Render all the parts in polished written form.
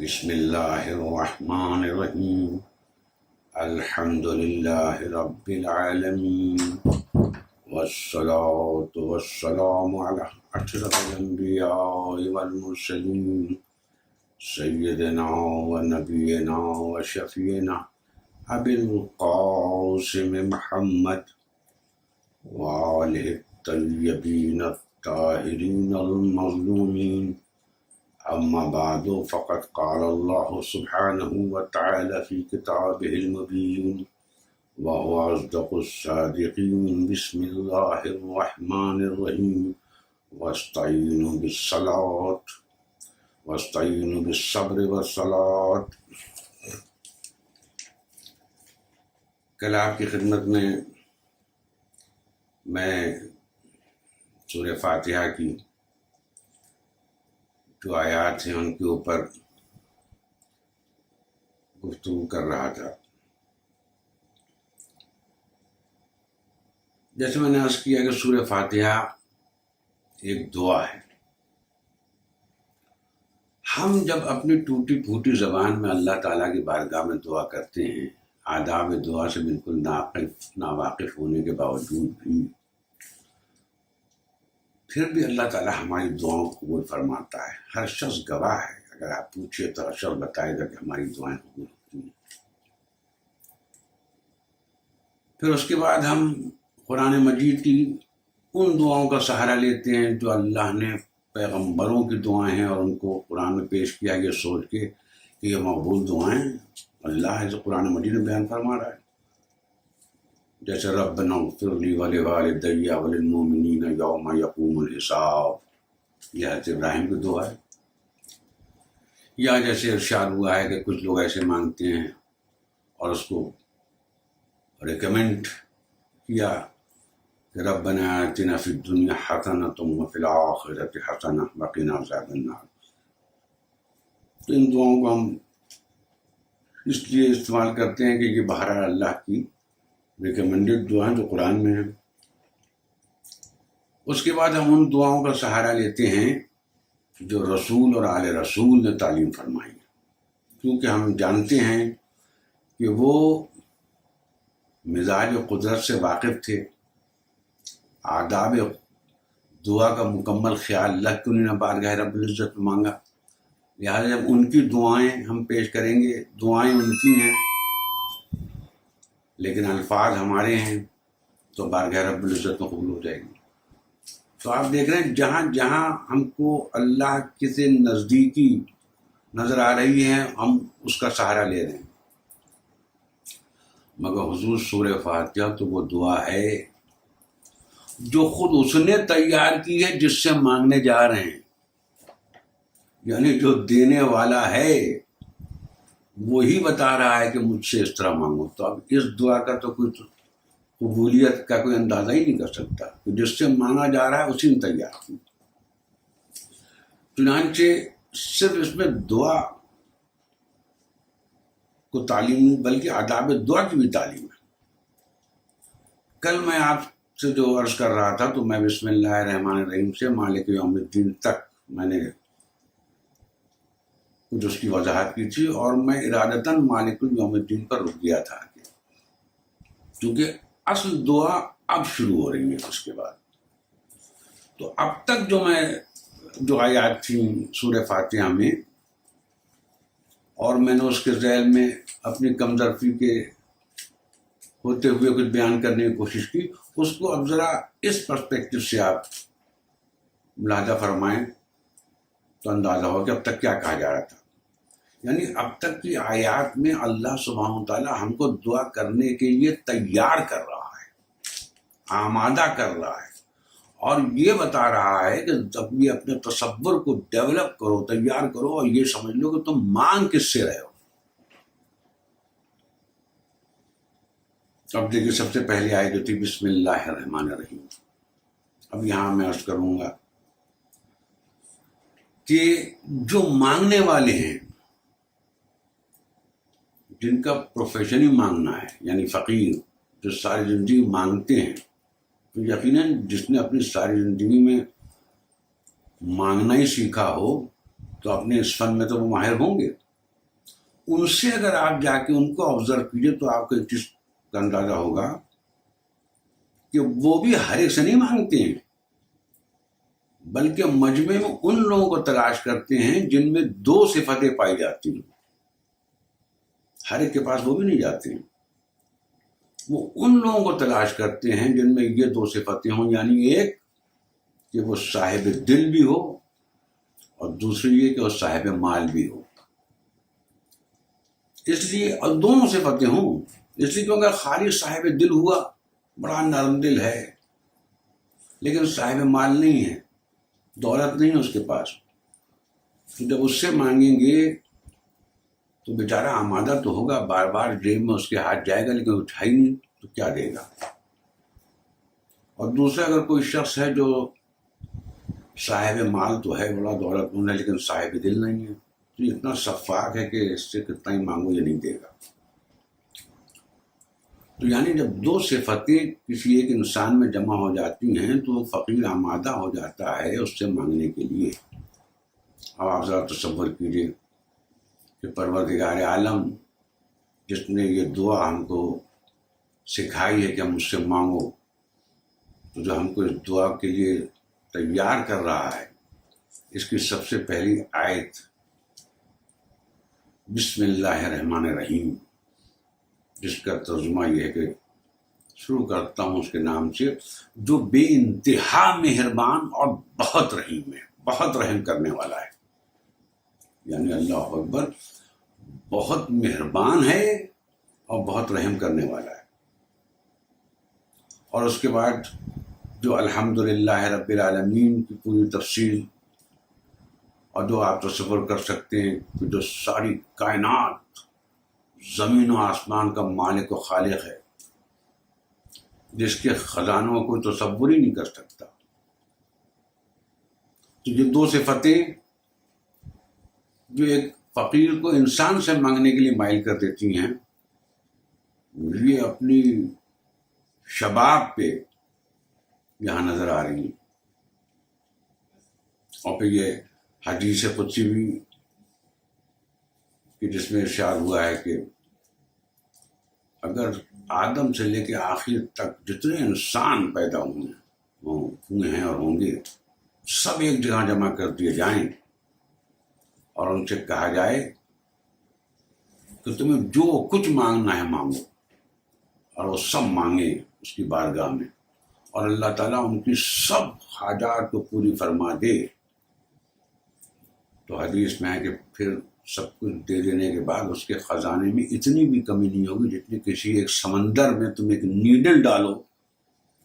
بسم اللہ الرحمن الرحیم الحمد للہ رب العالمین والصلاة والسلام علی اشرف الانبیاء والمرسلین سیدنا و نبینا و شفیعنا ابی القاسم محمد وآلہ الطیبین الطاہرین المظلومین. أما بعد فقد قال الله سبحانه وتعالى في كتابه المبين وهو أصدق الصادقين. بسم الله الرحمن الرحيم واستعينوا بالصبر والصلاة. کل آپ کی خدمت میں سورہ فاتحہ کی جو آیات ہیں ان کے اوپر گفتگو کر رہا تھا. جیسے میں نے عرض کیا کہ سورہ فاتحہ ایک دعا ہے. ہم جب اپنی ٹوٹی پھوٹی زبان میں اللہ تعالیٰ کی بارگاہ میں دعا کرتے ہیں، آداب دعا سے بالکل ناواقف ہونے کے باوجود بھی، پھر بھی اللہ تعالیٰ ہماری دعاؤں کو قبول فرماتا ہے. ہر شخص گواہ ہے. اگر آپ پوچھئے تو ہر شخص بتائے گا کہ ہماری دعائیں قبول ہوتی ہیں. پھر اس کے بعد ہم قرآن مجید کی ان دعاؤں کا سہارا لیتے ہیں جو اللہ نے پیغمبروں کی دعائیں ہیں، اور ان کو قرآن میں پیش کیا یہ سوچ کے کہ یہ مقبول دعائیں اللہ ہے جو قرآن مجید میں بیان فرما رہا ہے. جیسے ربنا اغفر لی ولوالدی وللمؤمنین یوم یقوم الحساب، یہ حضرت ابراہیم کی دعا ہے. یا جیسے ارشاد ہوا ہے کہ کچھ لوگ ایسے مانگتے ہیں اور اس کو ریکمنڈ کیا کہ ربنا آتنا فی الدنیا حسنۃ وفی الآخرۃ حسنۃ وقنا عذاب النار. تو ان دعاؤں کو ہم اس لیے استعمال کرتے ہیں کہ یہ بہرحال اللہ کی ریکمنڈڈ دعائیں جو قرآن میں ہیں. اس کے بعد ہم ان دعاؤں کا سہارا لیتے ہیں جو رسول اور آل رسول نے تعلیم فرمائی، کیونکہ ہم جانتے ہیں کہ وہ مزاج و قدرت سے واقف تھے. آداب دعا کا مکمل خیال اللہ کے انہوں نے بارگاہ رب العزت میں مانگا، لہٰذا جب ان کی دعائیں ہم پیش کریں گے، دعائیں ان کی ہیں لیکن الفاظ ہمارے ہیں، تو بارگاہ رب العزت میں قبول ہو جائے گی. تو آپ دیکھ رہے ہیں جہاں جہاں ہم کو اللہ کے سے نزدیکی نظر آ رہی ہے ہم اس کا سہارا لے رہے ہیں. مگر حضور سورہ فاتحہ تو وہ دعا ہے جو خود اس نے تیار کی ہے جس سے مانگنے جا رہے ہیں، یعنی جو دینے والا ہے وہی بتا رہا ہے کہ مجھ سے اس طرح مانگو. تو اب اس دعا کا تو کوئی قبولیت کا کوئی اندازہ ہی نہیں کر سکتا. جس سے مانگا جا رہا ہے اسی نے تیار کی. چنانچہ صرف اس میں دعا کو تعلیم نہیں بلکہ آداب دعا کی بھی تعلیم ہے. کل میں آپ سے جو عرض کر رہا تھا تو میں بسم اللہ الرحمن الرحیم سے مالک یوم الدین تک میں نے کچھ اس کی وضاحت کی تھی، اور میں ارادتاً مالک یوم الدین پر رک گیا تھا کیونکہ اصل دعا اب شروع ہو رہی ہے اس کے بعد. تو اب تک جو آیات تھیں سورہ فاتحہ میں، اور میں نے اس کے ذیل میں اپنی کمظرفی کے ہوتے ہوئے کچھ بیان کرنے کی کوشش کی، اس کو اب ذرا اس پرسپیکٹو سے آپ ملاحظہ فرمائیں تو اندازہ ہو کہ اب تک کیا کہا جا رہا تھا. یعنی اب تک کی آیات میں اللہ سبحانہ وتعالیٰ ہم کو دعا کرنے کے لیے تیار کر رہا ہے، آمادہ کر رہا ہے، اور یہ بتا رہا ہے کہ جب بھی اپنے تصور کو ڈیولپ کرو، تیار کرو، اور یہ سمجھ لو کہ تم مانگ کس سے رہے ہو. اب دیکھیے سب سے پہلی آیت جو تھی بسم اللہ الرحمن الرحیم. اب یہاں میں عرض کروں گا کہ جو مانگنے والے ہیں، جن کا پروفیشن ہی مانگنا ہے، یعنی فقیر جو ساری زندگی مانگتے ہیں، تو یقیناً جس نے اپنی ساری زندگی میں مانگنا ہی سیکھا ہو تو اپنے اس فن میں تو وہ ماہر ہوں گے. ان سے اگر آپ جا کے ان کو آبزرو کیجیے تو آپ کو ایک چیز کا اندازہ ہوگا کہ وہ بھی ہر ایک سے نہیں مانگتے ہیں، بلکہ مجمع میں ان لوگوں کو تلاش کرتے ہیں جن میں 2 صفتیں پائی جاتی ہیں. ہر ایک کے پاس وہ بھی نہیں جاتے ہیں، وہ ان لوگوں کو تلاش کرتے ہیں جن میں یہ 2 صفتیں ہوں، یعنی ایک کہ وہ صاحب دل بھی ہو اور دوسری یہ کہ وہ صاحب مال بھی ہو. اس لیے اور دونوں صفتیں ہوں، اس لیے کیونکہ خالی صاحب دل ہوا، بڑا نرم دل ہے لیکن صاحب مال نہیں ہے، دولت نہیں ہے اس کے پاس، تو جب اس سے مانگیں گے تو بیچارہ آمادہ تو ہوگا، بار بار جیب میں اس کے ہاتھ جائے گا لیکن اٹھا ہی نہیں تو کیا دے گا. اور دوسرا اگر کوئی شخص ہے جو صاحب مال تو ہے، بڑا دولت مند ہے لیکن صاحب دل نہیں ہے، تو یہ اتنا شفاق ہے کہ اس سے کتنا ہی مانگو یہ نہیں دے گا. تو یعنی جب 2 صفتیں کسی ایک انسان میں جمع ہو جاتی ہیں تو وہ فقیر آمادہ ہو جاتا ہے اس سے مانگنے کے لیے. اب آپ ذرا تصور کیجیے کہ پروردگار عالم جس نے یہ دعا ہم کو سکھائی ہے کہ ہم اس سے مانگو، تو جو ہم کو اس دعا کے لیے تیار کر رہا ہے، اس کی سب سے پہلی آیت بسم اللہ الرحمن الرحیم، جس کا ترجمہ یہ ہے کہ شروع کرتا ہوں اس کے نام سے جو بے انتہا مہربان اور بہت رحیم ہے، بہت رحم کرنے والا ہے. یعنی اللہ اکبر، بہت مہربان ہے اور بہت رحم کرنے والا ہے. اور اس کے بعد جو الحمدللہ رب العالمین کی پوری تفصیل، اور جو آپ تصور کر سکتے ہیں کہ جو ساری کائنات زمین و آسمان کا مالک و خالق ہے، جس کے خزانوں کو تصور ہی نہیں کر سکتا. تو یہ 2 صفتیں جو ایک فقیر کو انسان سے مانگنے کے لیے مائل کر دیتی ہیں، یہ اپنی شباب پہ یہاں نظر آ رہی ہیں. اور پھر یہ حدیث قدسی بھی کہ جس میں ارشاد ہوا ہے کہ اگر آدم سے لے کے آخر تک جتنے انسان پیدا ہوئے ہیں اور ہوں گے، سب ایک جگہ جمع کر دیے جائیں اور ان سے کہا جائے کہ تمہیں جو کچھ مانگنا ہے مانگو، اور وہ سب مانگے اس کی بارگاہ میں، اور اللہ تعالیٰ ان کی سب حاجات کو پوری فرما دے. تو حدیث میں ہے کہ پھر سب کچھ دے دینے کے بعد اس کے خزانے میں اتنی بھی کمی نہیں ہوگی جتنی کسی ایک سمندر میں تم ایک نیڈل ڈالو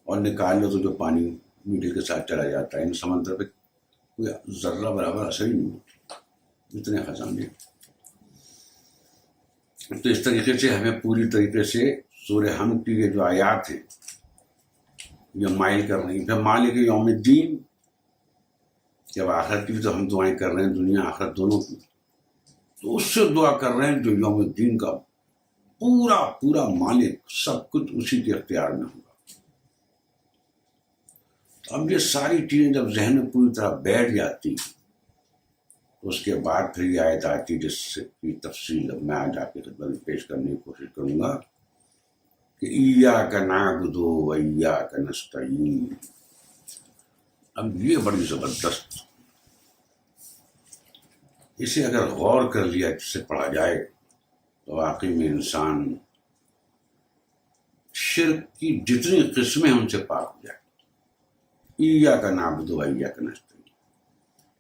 اور نکال لو تو جو پانی نیڈل کے ساتھ چلا جاتا ہے، ان سمندر پہ کوئی ذرہ برابر اثر ہی نہیں ہوتی، اتنے خزانے. تو اس طریقے سے ہمیں پوری طریقے سے سورہ حمد کی یہ جو آیات ہیں یہ مائل کر رہی ہیں. پھر مالک یوم الدین، جب آخرت کی بھی تو ہم دعائیں کر رہے ہیں، دنیا آخرت دونوں کی، تو اس سے دعا کر رہے ہیں جو یوم الدین کا پورا پورا مالک، سب کچھ اسی کے اختیار میں ہوگا. اب یہ ساری چیزیں جب ذہن میں پوری طرح بیٹھ جاتی ہیں، اس کے بعد پھر یہ آیت آتی جس کی تفصیل اب میں آج آپ کی خدمت میں پیش کرنے کی کوشش کروں گا کہ ایاک نعبد و ایاک نستعین. اب یہ بڑی زبردست، اسے اگر غور کر لیا، اس سے پڑھا جائے تو واقعی میں انسان شرک کی جتنی قسمیں ان سے پاک ہو جائے. ایاک نعبد و ایاک نستعین،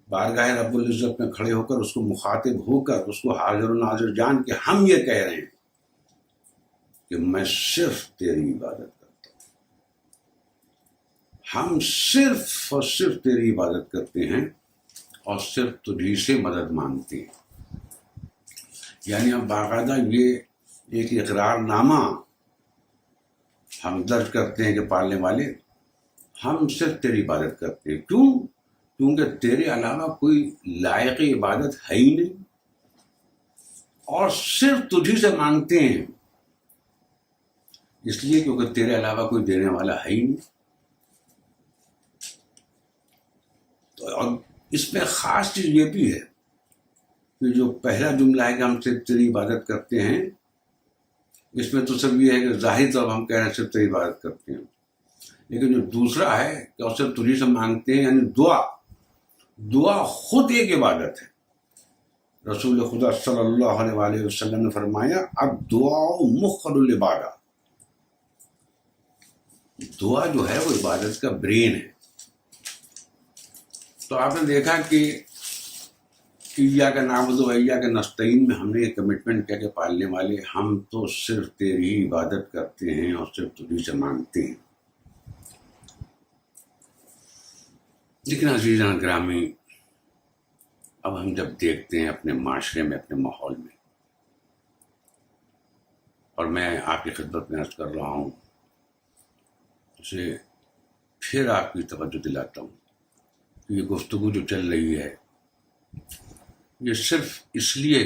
بارگاہ رب العزت میں کھڑے ہو کر اس کو مخاطب ہو کر اس کو حاضر و ناظر جان کے ہم یہ کہہ رہے ہیں کہ میں صرف تیری عبادت کرتا ہوں، ہم صرف اور صرف تیری عبادت کرتے ہیں اور صرف تجھی سے مدد مانگتے ہیں. یعنی ہم باقاعدہ یہ ایک اقرار نامہ ہم درج کرتے ہیں کہ پالنے والے ہم صرف تیری عبادت کرتے ہیں. کیوں؟ کیونکہ تیرے علاوہ کوئی لائق عبادت ہے ہی نہیں، اور صرف تجھی سے مانگتے ہیں اس لیے کیونکہ تیرے علاوہ کوئی دینے والا ہے ہی نہیں. تو اور اس میں خاص چیز یہ بھی ہے کہ جو پہلا جملہ ہے کہ ہم صرف تیری عبادت کرتے ہیں، اس میں تو صرف یہ ہے کہ ظاہر طور ہم کہہ رہے ہیں صرف تیری عبادت کرتے ہیں، لیکن جو دوسرا ہے کہ اور صرف تجھی سے مانگتے ہیں، یعنی دعا خود ایک عبادت ہے۔ رسول خدا صلی اللہ علیہ وآلہ وسلم نے فرمایا اب دعا مخ العبادہ، دعا جو ہے وہ عبادت کا برین ہے۔ تو آپ نے دیکھا کہ ایاک نعبد و ایاک نستعین میں ہم نے یہ کمٹمنٹ کیا کہ پالنے والے ہم تو صرف تیری ہی عبادت کرتے ہیں اور صرف تجھی سے مانگتے ہیں۔ لیکن عزیزان گرامی، اب ہم جب دیکھتے ہیں اپنے معاشرے میں، اپنے ماحول میں، اور میں آپ کی خدمت میں عرض کر رہا ہوں، اسے پھر آپ کی توجہ دلاتا ہوں کہ یہ گفتگو جو چل رہی ہے یہ صرف اس لیے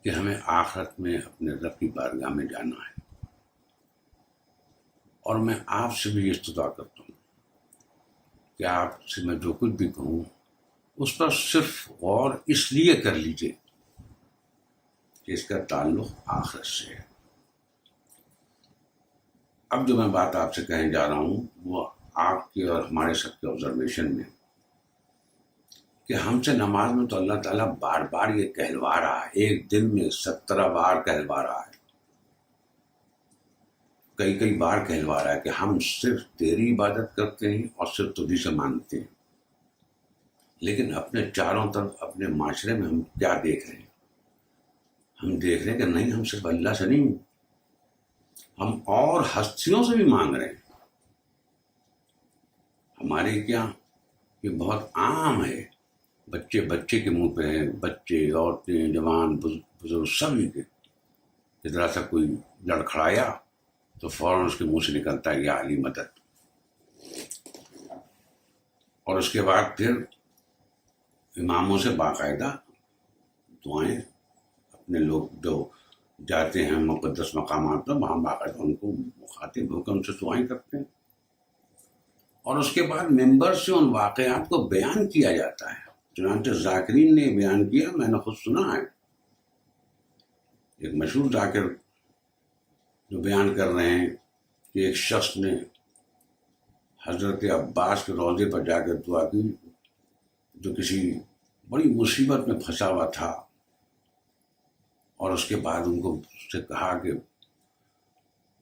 کہ ہمیں آخرت میں اپنے رب کی بارگاہ میں جانا ہے، اور میں آپ سے بھی یہ استدعا کرتا ہوں کہ آپ سے میں جو کچھ بھی کہوں اس پر صرف غور اس لیے کر لیجئے کہ اس کا تعلق آخرت سے ہے۔ اب جو میں بات آپ سے کہنے جا رہا ہوں وہ آپ کے اور ہمارے سب کے آبزرویشن میں کہ ہم سے نماز میں تو اللہ تعالیٰ بار بار یہ کہلوا رہا ہے، ایک دن میں 17 بار کہلوا رہا ہے، کئی بار کہلوا رہا ہے کہ ہم صرف تیری عبادت کرتے ہیں اور صرف تجھی سے مانگتے ہیں۔ لیکن اپنے چاروں طرف اپنے معاشرے میں ہم کیا دیکھ رہے ہیں؟ ہم دیکھ رہے ہیں کہ نہیں، ہم صرف اللہ سے نہیں، ہم اور ہستیوں سے بھی مانگ رہے ہیں۔ ہمارے کیا یہ بہت عام ہے، بچے کے منہ پہ ہے، بچے، عورتیں، جوان، بزرگ سبھی کے، ذرا سا کوئی لڑکھڑایا تو فوراً اس کے منہ سے نکلتا ہے یا علی مدد، اور اس کے بعد پھر اماموں سے باقاعدہ دعائیں، اپنے لوگ جو جاتے ہیں مقدس مقامات پر وہاں باقاعدہ ان کو مخاطب ہو کر ان سے دعائیں کرتے ہیں، اور اس کے بعد ممبر سے ان واقعات کو بیان کیا جاتا ہے۔ چنانچہ ذاکرین نے بیان کیا، میں نے خود سنا ہے، ایک مشہور ذاکر جو بیان کر رہے ہیں کہ ایک شخص نے حضرت عباس کے روضے پر جا کر دعا کی، جو کسی بڑی مصیبت میں پھنسا ہوا تھا، اور اس کے بعد ان کو اس سے کہا کہ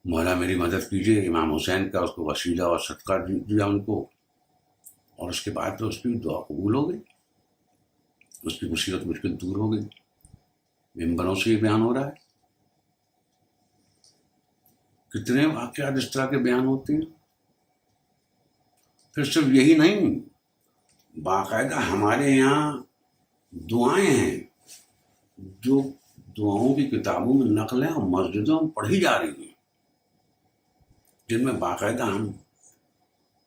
مولا میری مدد کیجیے، امام حسین کا اس کو وسیلہ اور صدقہ دیا ان کو، اور اس کے بعد تو اس کی دعا قبول ہو گئی، اس کی مصیبت مشکل دور ہو گئی۔ ممبروں سے یہ بیان ہو رہا ہے۔ کتنے واقعات اس طرح کے بیان ہوتے ہیں۔ پھر صرف یہی نہیں، باقاعدہ ہمارے یہاں دعائیں ہیں جو دعاؤں کی کتابوں میں نقل ہیں اور مسجدوں میں پڑھی جا رہی ہیں، جن میں باقاعدہ ہم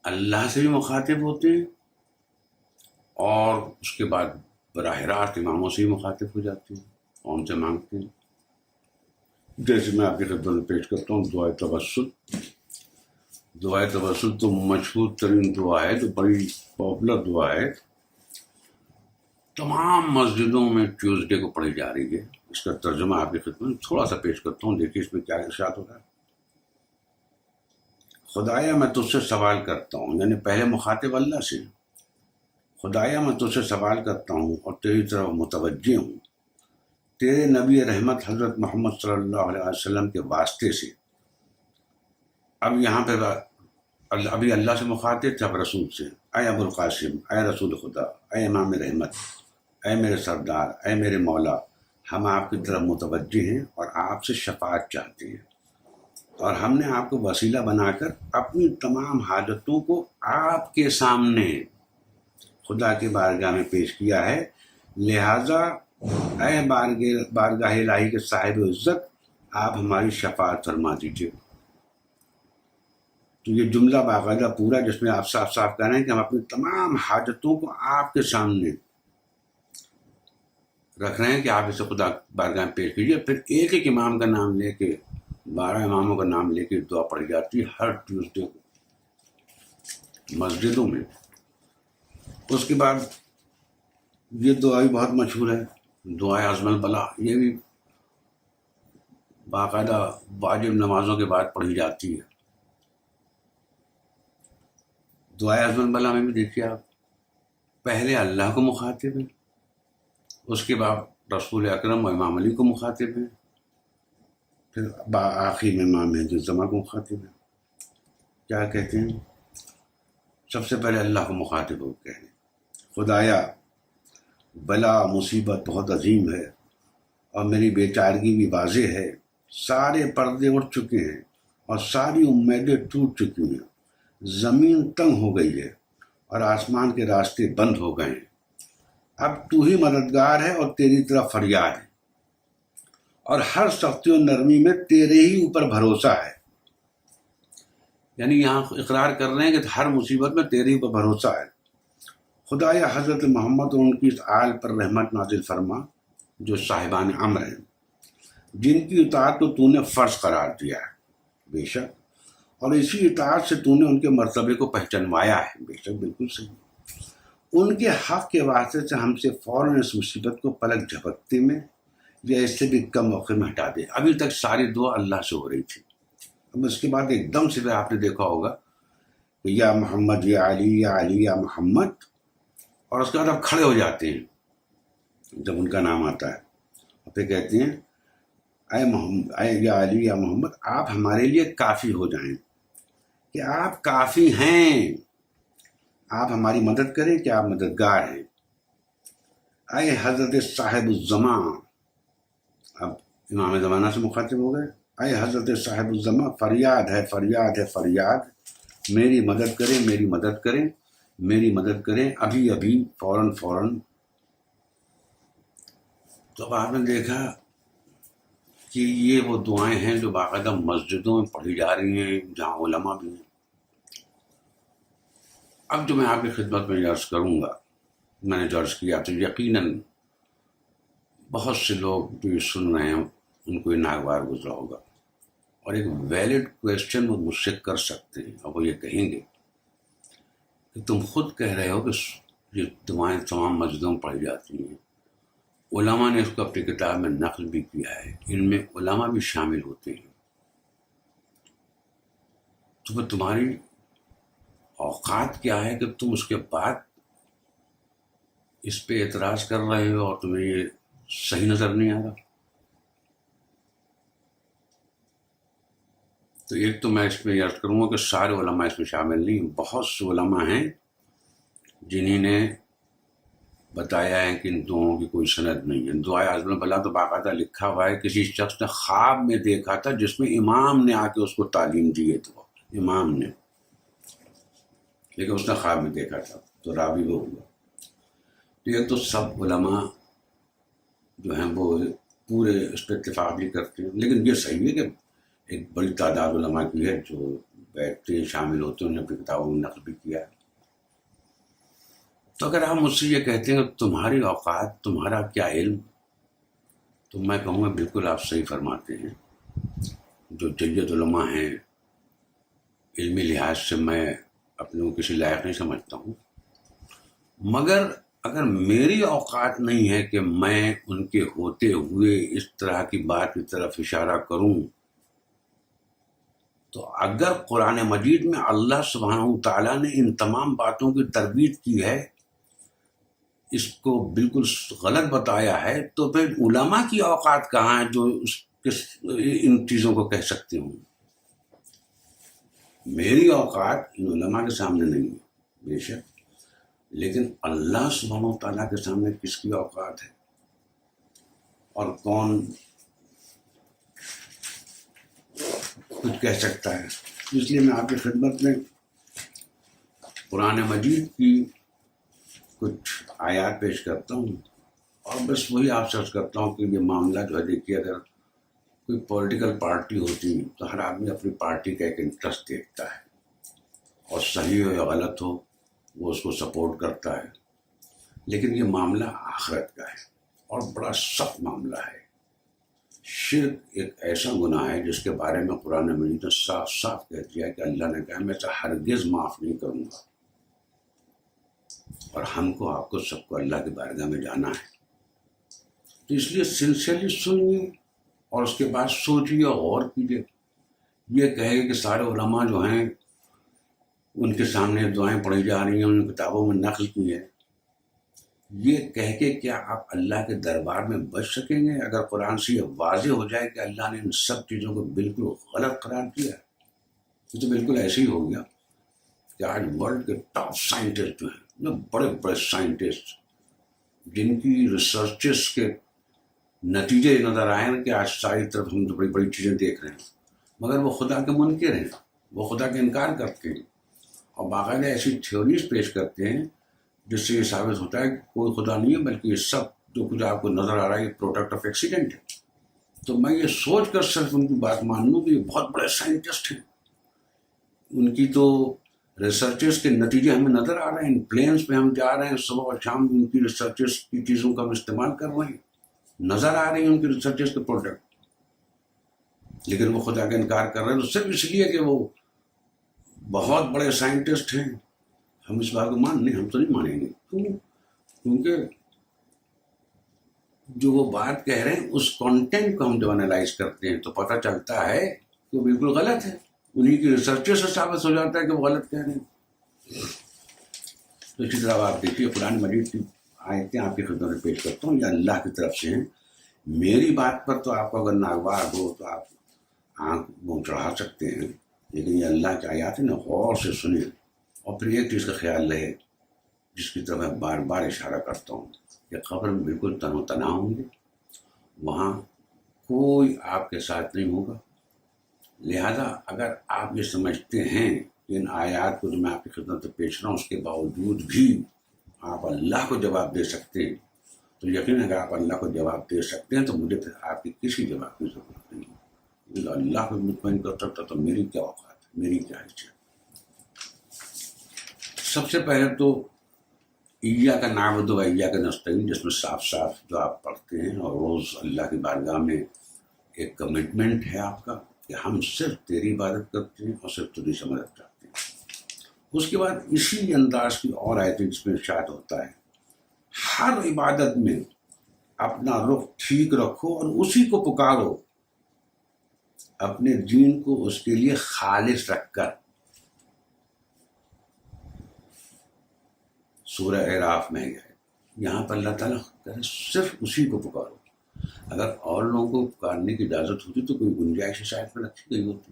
اللہ سے بھی مخاطب ہوتے ہیں اور اس کے بعد براہ راست اماموں سے بھی مخاطب ہو جاتے ہیں اور ان سے مانگتے ہیں۔ جیسے میں آپ کی خدمت میں پیش کرتا ہوں دعائے توسل۔ دعائے توسل تو مشہور ترین دعا ہے، جو بڑی پاپولر دعا ہے، تمام مسجدوں میں ٹیوزڈے کو پڑھی جا رہی ہے۔ اس کا ترجمہ آپ کی خدمت میں تھوڑا سا پیش کرتا ہوں، دیکھیے اس میں کیا ارشاد ہو رہا ہے۔ خدایا میں تجھ سے سوال کرتا ہوں، یعنی پہلے مخاطب اللہ سے، خدایا میں تجھ سے سوال کرتا ہوں اور تیری طرف متوجہ ہوں، تیرے نبی رحمت حضرت محمد صلی اللہ علیہ وسلم کے واسطے سے۔ اب یہاں پہ ابھی اللہ سے مخاطب تھا، اب رسول سے، اے ابو القاسم، اے رسول خدا، اے امام رحمت، اے میرے سردار، اے میرے مولا، ہم آپ کی طرف متوجہ ہیں اور آپ سے شفاعت چاہتے ہیں، اور ہم نے آپ کو وسیلہ بنا کر اپنی تمام حاجتوں کو آپ کے سامنے خدا کی بارگاہ میں پیش کیا ہے، لہٰذا اے بارگاہ الہی کے صاحب عزت، آپ ہماری شفاعت فرما دیجیے۔ تو یہ جملہ باقاعدہ پورا، جس میں آپ صاف صاف کہہ رہے ہیں کہ ہم اپنی تمام حاجتوں کو آپ کے سامنے رکھ رہے ہیں کہ آپ اسے خدا بارگاہ میں پیش کیجیے۔ پھر ایک ایک امام کا نام لے کے، 12 اماموں کا نام لے کے دعا پڑھی جاتی ہے ہر ٹیوزڈے کو مسجدوں میں۔ اس کے بعد یہ دعا بھی بہت مشہور ہے، دعائے عزم البلا. یہ بھی باقاعدہ واجب نمازوں کے بعد پڑھی جاتی ہے. دعائے عزم البلا میں بھی دیکھیے آپ، پہلے اللہ کو مخاطب ہے، اس کے بعد رسول اکرم و امام علی کو مخاطب ہے، پھر آخر میں امام مہدی الزمان کو مخاطب ہے. کیا کہتے ہیں؟ سب سے پہلے اللہ کو مخاطب ہو کہنے، خدایا بلا مصیبت بہت عظیم ہے اور میری بے چارگی بھی واضح ہے، سارے پردے اٹھ چکے ہیں اور ساری امیدیں ٹوٹ چکی ہیں، زمین تنگ ہو گئی ہے اور آسمان کے راستے بند ہو گئے ہیں. اب تو ہی مددگار ہے اور تیری طرف فریاد ہے، اور ہر سختی و نرمی میں تیرے ہی اوپر بھروسہ ہے. یعنی یہاں اقرار کر رہے ہیں کہ ہر مصیبت میں تیرے اوپر بھروسہ ہے. خدایا حضرت محمد اور ان کی اس آل پر رحمت نازل فرما جو صاحبان امر ہیں، جن کی اطاعت کو تو نے فرض قرار دیا ہے. بے شک، اور اسی اطاعت سے تو نے ان کے مرتبے کو پہچانوایا ہے. بے شک، بالکل صحیح. ان کے حق کے واسطے سے ہم سے فوراً اس مصیبت کو پلک جھپکتے میں یا اس سے بھی کم وقت میں ہٹا دے. ابھی تک ساری دعا اللہ سے ہو رہی تھی، اب اس کے بعد ایک دم سے آپ نے دیکھا ہوگا کہ یا محمد یا علی یا علی یا محمد، اور اس کے بعد اب کھڑے ہو جاتے ہیں جب ان کا نام آتا ہے، اور پھر کہتے ہیں اے محمد، اے یا علی یا محمد، آپ ہمارے لیے کافی ہو جائیں، کہ آپ کافی ہیں، آپ ہماری مدد کریں کہ آپ مددگار ہیں. اے حضرت صاحب الزمان، اب امام زمانہ سے مخاطب ہو گئے. اے حضرت صاحب الزمان، فریاد ہے فریاد ہے فریاد، میری مدد کریں میری مدد کریں میری مدد کریں، ابھی ابھی، فوراً فوراً. تو اب آپ نے دیکھا کہ یہ وہ دعائیں ہیں جو باقاعدہ مسجدوں میں پڑھی جا رہی ہیں، جہاں علماء بھی ہیں. اب جو میں آپ کی خدمت میں عرض کروں گا، میں نے جو عرض کیا تو یقیناً بہت سے لوگ جو یہ سن رہے ہیں ان کو یہ ناگوار گزرا ہوگا، اور ایک ویلڈ کویسچن وہ مجھ سے کر سکتے ہیں، اور وہ یہ کہیں گے کہ تم خود کہہ رہے ہو کہ یہ دعائیں تمام مسجدوں میں پڑھی جاتی ہیں، علماء نے اس کو اپنی کتاب میں نقل بھی کیا ہے، ان میں علماء بھی شامل ہوتے ہیں، تو وہ تمہاری اوقات کیا ہے کہ تم اس کے بعد اس پہ اعتراض کر رہے ہو اور تمہیں یہ صحیح نظر نہیں آ رہا؟ تو ایک تو میں اس میں عرض کروں گا کہ سارے علماء اس میں شامل نہیں، بہت سے علماء ہیں جنہیں نے بتایا ہے کہ ان دعاؤں کی کوئی سند نہیں ہے. دعائے عزم البلا تو باقاعدہ لکھا ہوا ہے، کسی شخص نے خواب میں دیکھا تھا جس میں امام نے آ کے اس کو تعلیم دی ہے، تو امام نے، لیکن اس نے خواب میں دیکھا تھا تو راوی وہ ہوا. تو ایک تو سب علماء جو ہیں وہ پورے اس پہ اتفاق بھی کرتے ہیں، لیکن یہ صحیح ہے کہ ایک بڑی تعداد علماء کی ہے جو بیٹھتے ہیں، شامل ہوتے ہیں، انہیں اپنی کتابوں میں نقل بھی کیا ہے. تو اگر آپ مجھ سے یہ کہتے ہیں کہ تمہاری اوقات، تمہارا کیا علم، تو میں کہوں گا بالکل آپ صحیح فرماتے ہیں. جو جید علماء ہیں، علمی لحاظ سے میں اپنے کو کسی لائق نہیں سمجھتا ہوں، مگر اگر میری اوقات نہیں ہے کہ میں ان کے ہوتے ہوئے اس طرح کی بات کی طرف اشارہ کروں، تو اگر قرآن مجید میں اللہ سبحانہ تعالیٰ نے ان تمام باتوں کی تربیت کی ہے، اس کو بالکل غلط بتایا ہے، تو پھر علماء کی اوقات کہاں ہیں جو ان چیزوں کو کہہ سکتے ہوں؟ میری اوقات ان علماء کے سامنے نہیں ہے بے شک، لیکن اللہ سبحانہ تعالیٰ کے سامنے کس کی اوقات ہے اور کون کچھ کہہ سکتا ہے. اس لیے میں آپ کی خدمت میں قرآن مجید کی کچھ آیات پیش کرتا ہوں، اور بس وہی آپ سے عرض کرتا ہوں کہ یہ معاملہ جو ہے، دیکھیے اگر کوئی پولیٹیکل پارٹی ہوتی تو ہر آدمی اپنی پارٹی کا ایک انٹرسٹ دیکھتا ہے، اور صحیح ہو یا غلط ہو وہ اس کو سپورٹ کرتا ہے، لیکن یہ معاملہ آخرت کا ہے اور بڑا سخت معاملہ ہے. شرک ایک ایسا گناہ ہے جس کے بارے میں قرآن مجید نے صاف صاف کہہ دیا ہے کہ اللہ نے کہا میں اسے ہرگز معاف نہیں کروں گا. اور ہم کو آپ کو سب کو اللہ کی بارگاہ میں جانا ہے. تو اس لیے سنسیئرلی سنیے اور اس کے بعد سوچیے اور غور کیجیے. یہ کہے کہ سارے علماء جو ہیں ان کے سامنے دعائیں پڑھی جا رہی ہیں، ان کتابوں میں نقل کی ہے، یہ کہہ کے کیا آپ اللہ کے دربار میں بچ سکیں گے اگر قرآن سے یہ واضح ہو جائے کہ اللہ نے ان سب چیزوں کو بالکل غلط قرار کیا ہے؟ یہ تو بالکل ایسے ہی ہو گیا کہ آج ورلڈ کے ٹاپ سائنٹسٹ جو ہیں، بڑے بڑے سائنٹسٹ جن کی ریسرچز کے نتیجے نظر آئے ہیں کہ آج ساری طرف ہم تو بڑی بڑی چیزیں دیکھ رہے ہیں، مگر وہ خدا کے منکر ہیں، وہ خدا کا انکار کرتے ہیں اور باقاعدہ ایسی تھیوریز پیش کرتے ہیں جس سے یہ ثابت ہوتا ہے کہ کوئی خدا نہیں ہے، بلکہ یہ سب جو کچھ آپ کو نظر آ رہا ہے یہ پروڈکٹ آف ایکسیڈنٹ ہے. تو میں یہ سوچ کر صرف ان کی بات مان لوں کہ یہ بہت بڑے سائنٹسٹ ہیں، ان کی تو ریسرچز کے نتیجے ہمیں نظر آ رہے ہیں، ان پلینس پہ ہم جا رہے ہیں، صبح اور شام ان کی ریسرچز کی چیزوں کا ہم استعمال کر رہے ہیں، نظر آ رہی ہیں ان کی ریسرچز کے پروڈکٹ، لیکن وہ خدا کا انکار کر رہے ہیں. تو صرف اس لیے کہ وہ بہت بڑے سائنٹسٹ ہیں ہم اس بات کو ہم تو نہیں مانیں گے. کیونکہ جو وہ بات کہہ رہے ہیں اس کانٹینٹ کو ہم جب انالائز کرتے ہیں تو پتہ چلتا ہے کہ وہ بالکل غلط ہے، انہیں کی ریسرچز سے ثابت ہو جاتا ہے کہ وہ غلط کہہ رہے ہیں. تو اسی طرح آپ دیکھیے قرآن مجید کی آیتیں آپ کی خدمت میں پیش کرتا ہوں، یہ اللہ کی طرف سے ہیں. میری بات پر تو آپ کو اگر ناگوار ہو تو آپ آنکھ منہ چڑھا سکتے ہیں، لیکن یہ اللہ کی آیات ہے نا، غور سے سنیں. اور پھر ایک چیز کا خیال رہے جس کی طرف میں بار بار اشارہ کرتا ہوں کہ قبر میں بالکل تن و تنہا ہوں گے، وہاں کوئی آپ کے ساتھ نہیں ہوگا. لہذا اگر آپ یہ سمجھتے ہیں کہ ان آیات کو جو میں آپ کی خدمت میں پیش رہا ہوں اس کے باوجود بھی آپ اللہ کو جواب دے سکتے ہیں، تو یقین اگر آپ اللہ کو جواب دے سکتے ہیں تو مجھے پھر آپ کی کسی جواب کی ضرورت نہیں ہے. اللہ کو مطمئن کر سکتا تو میری کیا اوقات ہے، میری کیا حیثیت. سب سے پہلے تو ایاک نعبد و ایاک نستعین، جس میں صاف صاف جو آپ پڑھتے ہیں اور روز اللہ کی بارگاہ میں ایک کمٹمنٹ ہے آپ کا کہ ہم صرف تیری عبادت کرتے ہیں اور صرف تجھی سے مدد چاہتے ہیں. اس کے بعد اسی انداز کی اور آیتیں جس میں ارشاد ہوتا ہے ہر عبادت میں اپنا رخ ٹھیک رکھو اور اسی کو پکارو، اپنے دین کو اس کے لیے خالص رکھ کر. سورہ اعراف میں ہے، یہاں پر اللہ تعالیٰ کہتے صرف اسی کو پکارو. اگر اور لوگوں کو پکارنے کی اجازت ہوتی تو کوئی گنجائش شاید میں رکھی گئی ہوتی.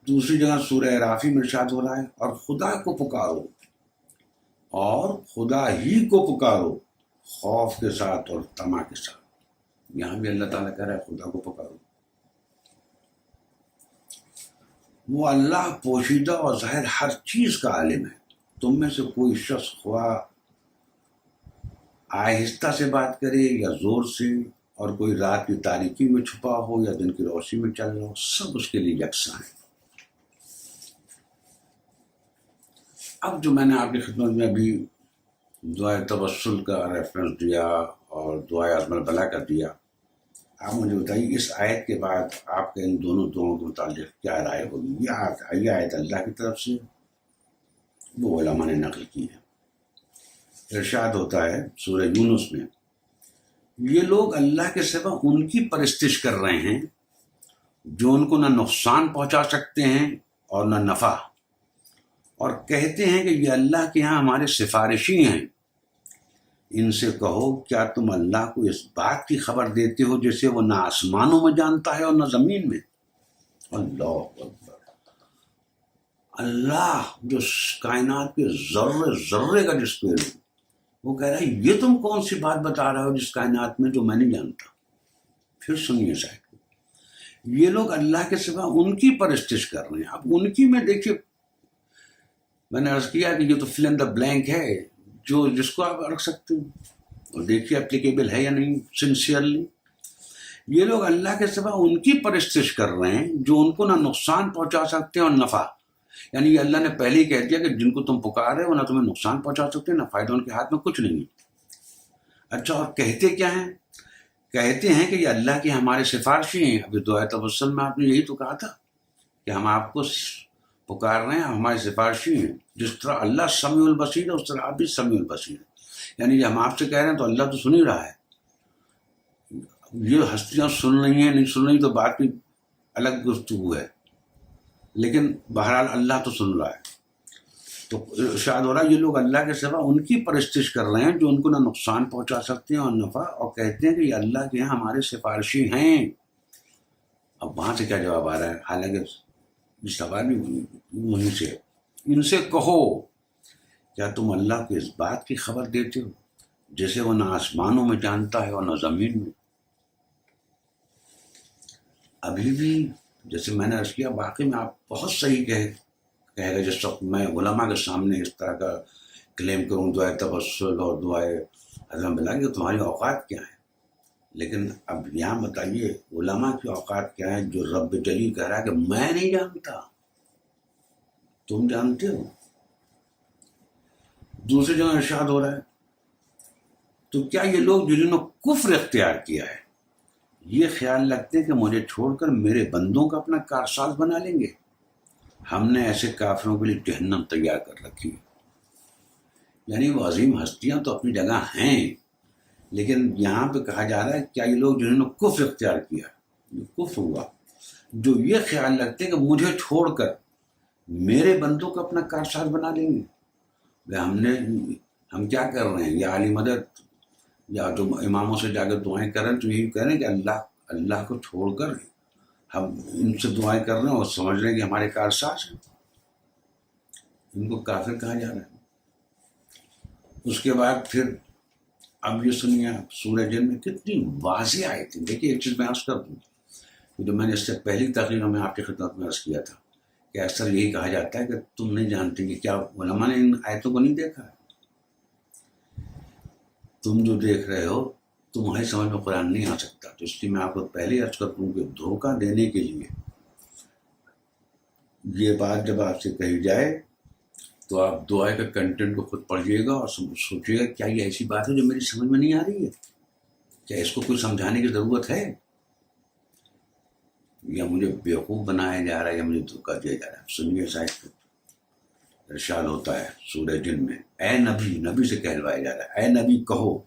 دوسری جگہ سورہ اعراف میں ارشاد ہو رہا ہے اور خدا کو پکارو اور خدا ہی کو پکارو خوف کے ساتھ اور طمع کے ساتھ. یہاں بھی اللہ تعالیٰ کہہ رہا ہے خدا کو پکارو. وہ اللہ پوشیدہ اور ظاہر ہر چیز کا عالم ہے. تم میں سے کوئی شخص خواہ آہستہ سے بات کرے یا زور سے، اور کوئی رات کی تاریکی میں چھپا ہو یا دن کی روشنی میں چل رہا ہو، سب اس کے لیے یکساں ہیں. اب جو میں نے آپ کی خدمت میں ابھی دعائے توسل کا ریفرنس دیا اور دعائے عظم البلا کا دیا، آپ مجھے بتائیے اس آیت کے بعد آپ کے ان دونوں دعاؤں کے متعلق کیا رائے ہوگی؟ یہ آیت اللہ کی طرف سے وہ علماء نے نقل کی ہے. ارشاد ہوتا ہے سورہ یونس میں، یہ لوگ اللہ کے سوا ان کی پرستش کر رہے ہیں جو ان کو نہ نقصان پہنچا سکتے ہیں اور نہ نفع، اور کہتے ہیں کہ یہ اللہ کے ہاں ہمارے سفارشی ہیں. ان سے کہو کیا تم اللہ کو اس بات کی خبر دیتے ہو جیسے وہ نہ آسمانوں میں جانتا ہے اور نہ زمین میں. اللہ اکبر. اللہ جو کائنات کے ذرے ذرے کا جس کو علم، وہ کہہ رہا ہے یہ تم کون سی بات بتا رہے ہو جس کائنات میں جو میں نہیں جانتا. پھر سنیے شاید یہ لوگ اللہ کے سوا ان کی پرستش کر رہے ہیں. اب ان کی میں دیکھیے، میں نے عرض کیا کہ یہ تو فل ان دا بلینک ہے جو جس کو آپ رکھ سکتے ہو، اور دیکھیے اپلیکیبل ہے یا نہیں سنسیئرلی. یہ لوگ اللہ کے سوا ان کی پرستش کر رہے ہیں جو ان کو نہ نقصان پہنچا سکتے ہیں اور نفع. یعنی یہ اللہ نے پہلے ہی کہہ دیا کہ جن کو تم پکار رہے ہو نہ تمہیں نقصان پہنچا سکتے نہ فائدہ، ان کے ہاتھ میں کچھ نہیں. اچھا، اور کہتے کیا ہیں؟ کہتے ہیں کہ یہ اللہ کے ہمارے سفارشی ہیں. ابھی دعائے توسل میں آپ نے یہی تو کہا تھا کہ ہم آپ کو پکار رہے ہیں، ہمارے سفارشی ہیں. جس طرح اللہ سمیع البصیر ہے اس طرح آپ بھی سمیع البصیر ہیں. یعنی یہ ہم آپ سے کہہ رہے ہیں تو اللہ تو سن ہی رہا ہے. یہ ہستیاں سن رہی ہیں نہیں سن رہی تو بات کی الگ گفتگو ہے، لیکن بہرحال اللہ تو سن رہا ہے. تو ارشاد ہو رہا ہے یہ لوگ اللہ کے سوا ان کی پرستش کر رہے ہیں جو ان کو نہ نقصان پہنچا سکتے ہیں اور نفع، اور کہتے ہیں کہ یہ اللہ کے یہاں ہمارے سفارشی ہیں. اب وہاں سے کیا جواب آ رہا ہے؟ حالانکہ یہ سوال بھی وہیں سے، ان سے کہو کیا تم اللہ کو اس بات کی خبر دیتے ہو جیسے وہ نہ آسمانوں میں جانتا ہے اور نہ زمین میں. ابھی بھی جیسے میں نے عرض کیا، واقعی میں آپ بہت صحیح کہے گا جس وقت میں علماء کے سامنے اس طرح کا کلیم کروں دعائے توسل اور دعائے عظم بلا کہ تمہاری اوقات کیا ہیں. لیکن اب یہاں بتائیے علماء کی اوقات کیا ہیں جو رب جلیل کہہ رہا ہے کہ میں نہیں جانتا، تم جانتے ہو. دوسری جگہ ارشاد ہو رہا ہے تو کیا یہ لوگ جنہوں نے کفر اختیار کیا ہے یہ خیال رکھتے ہیں کہ مجھے چھوڑ کر میرے بندوں کا اپنا کارساز بنا لیں گے؟ ہم نے ایسے کافروں کے لیے جہنم تیار کر رکھی ہے. یعنی وہ عظیم ہستیاں تو اپنی جگہ ہیں، لیکن یہاں پہ کہا جا رہا ہے کیا یہ لوگ جنہوں نے کفر اختیار کیا، یہ کفر ہوا، جو یہ خیال رکھتے ہیں کہ مجھے چھوڑ کر میرے بندوں کو اپنا کارساز بنا لیں گے. ہم کیا کر رہے ہیں؟ یا علی مدد یا جو اماموں سے جا کر دعائیں کر رہے ہیں تو یہی کہہ رہے ہیں کہ اللہ کو چھوڑ کر ہم ان سے دعائیں کر رہے ہیں اور سمجھ رہے ہیں کہ ہمارے کارساز ہیں. ان کو کافر کہا جا رہا ہے. اس کے بعد پھر اب یہ سنیے سورہ جن میں کتنی واضح آئی تھی. دیکھیے ایک چیز میں عرض کر دوں، جو میں نے اس سے پہلی تقریروں میں آپ کی خدمت میں عرض کیا تھا کہ اکثر یہی کہا جاتا ہے کہ تم نہیں جانتے کہ کیا علماء نے ان آیتوں کو نہیں دیکھا ہے. تم جو دیکھ رہے ہو تمہاری سمجھ میں قرآن نہیں آ سکتا. تو اس لیے میں آپ کو پہلے عرض کر دوں کہ دھوکہ دینے کے لیے یہ بات جب آپ سے کہی جائے تو آپ دعائے کا کنٹینٹ کو خود پڑھیے گا اور سوچیے گا کیا یہ ایسی بات ہے جو میری سمجھ میں نہیں آ رہی ہے، کیا اس کو کوئی سمجھانے کی ضرورت ہے، یا مجھے بیوقوف بنایا جا رہا ہے یا مجھے دھوکہ دیا جا رہا ہے. سنیے صاحب ارشاد ہوتا ہے سورہ جن میں، اے نبی سے کہلوایا جا رہا ہے، اے نبی کہو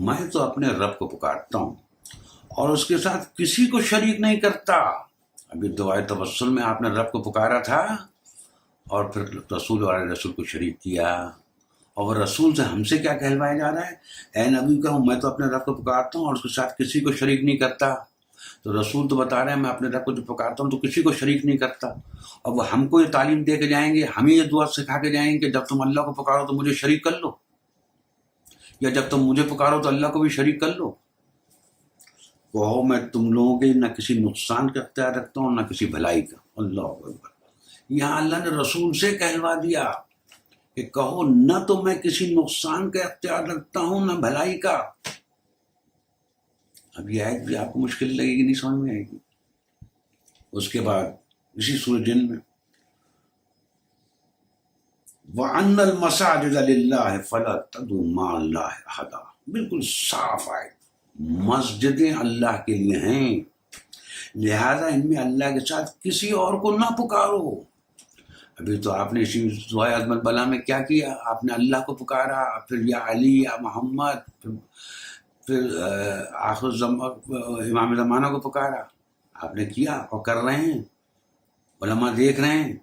میں تو اپنے رب کو پکارتا ہوں اور اس کے ساتھ کسی کو شریک نہیں کرتا. ابھی دعائے توسل میں آپ نے رب کو پکارا تھا اور پھر رسول والے رسول کو شریک کیا، اور وہ رسول سے ہم سے کیا کہلوایا جا رہا ہے؟ اے نبی کہو میں تو اپنے رب کو پکارتا ہوں اور اس کے ساتھ کسی کو شریک نہیں کرتا. تو رسول تو بتا رہے ہیں میں اپنے رب کو جو پکارتا ہوں تو کسی کو شریک نہیں کرتا. اور وہ ہم کو یہ تعلیم دے کے جائیں گے، ہمیں یہ دعا سکھا کے جائیں گے کہ جب تم اللہ کو پکارو تو مجھے شریک کر لو، یا جب تم مجھے پکارو تو اللہ کو بھی شریک کر لو. کہو میں تم لوگوں کے نہ کسی نقصان کا اختیار رکھتا ہوں نہ کسی بھلائی کا. اللہ اکبر. یہاں اللہ نے رسول سے کہلوا دیا کہ کہو نہ تو میں کسی نقصان کا اختیار رکھتا ہوں نہ بھلائی کا. اب یہ آیت بھی آپ کو مشکل لگے گی، نہیں سمجھ میں آئے گی. اس کے بعد اسی سورہ جن میں وَأَنَّ الْمَسَاجِدَ لِلَّهِ فَلَا تَدْعُوا مَعَ اللَّهِ أَحَدًا. بالکل صاف آئے، مسجدیں اللہ کے لیے ہیں، لہذا ان میں اللہ کے ساتھ کسی اور کو نہ پکارو. ابھی تو آپ نے اسی دعائے عظم البلا میں کیا کیا؟ آپ نے اللہ کو پکارا، پھر یا علی یا محمد، پھر آخر امام زمانہ کو پکارا. آپ نے کیا اور کر رہے ہیں، علماء دیکھ رہے ہیں.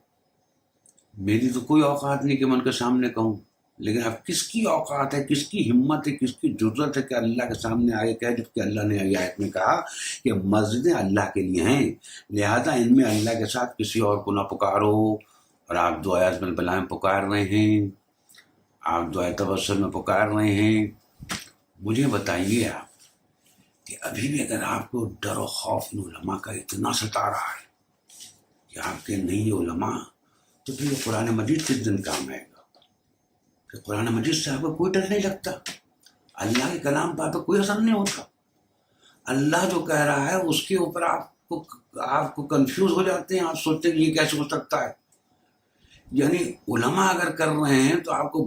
میری تو کوئی اوقات نہیں کہ میں ان کے سامنے کہوں، لیکن اب کس کی اوقات ہے، کس کی ہمت ہے، کس کی ضرورت ہے کہ اللہ کے سامنے آگے کہے، جبکہ اللہ نے آیت میں کہا کہ مسجدیں اللہ کے لیے ہیں، لہذا ان میں اللہ کے ساتھ کسی اور کو نہ پکارو. اور آپ دعائے عظم البلا میں پکار رہے ہیں، آپ دعائے توسل میں پکار رہے ہیں. مجھے بتائیے آپ کہ ابھی بھی اگر آپ کو ڈر و خوف علماء کا اتنا ستا رہا ہے کہ آپ کے نہیں علماء، تو پھر یہ قرآن مجید کس دن کام آئے گا؟ پھر قرآن مجید سے آپ کو کوئی ڈر نہیں لگتا، اللہ کے کلام پر آپ کو کوئی اثر نہیں ہوتا. اللہ جو کہہ رہا ہے اس کے اوپر آپ کو کنفیوز ہو جاتے ہیں، آپ سوچتے ہیں کہ یہ کیسے ہو سکتا ہے. یعنی علماء اگر کر رہے ہیں تو آپ کو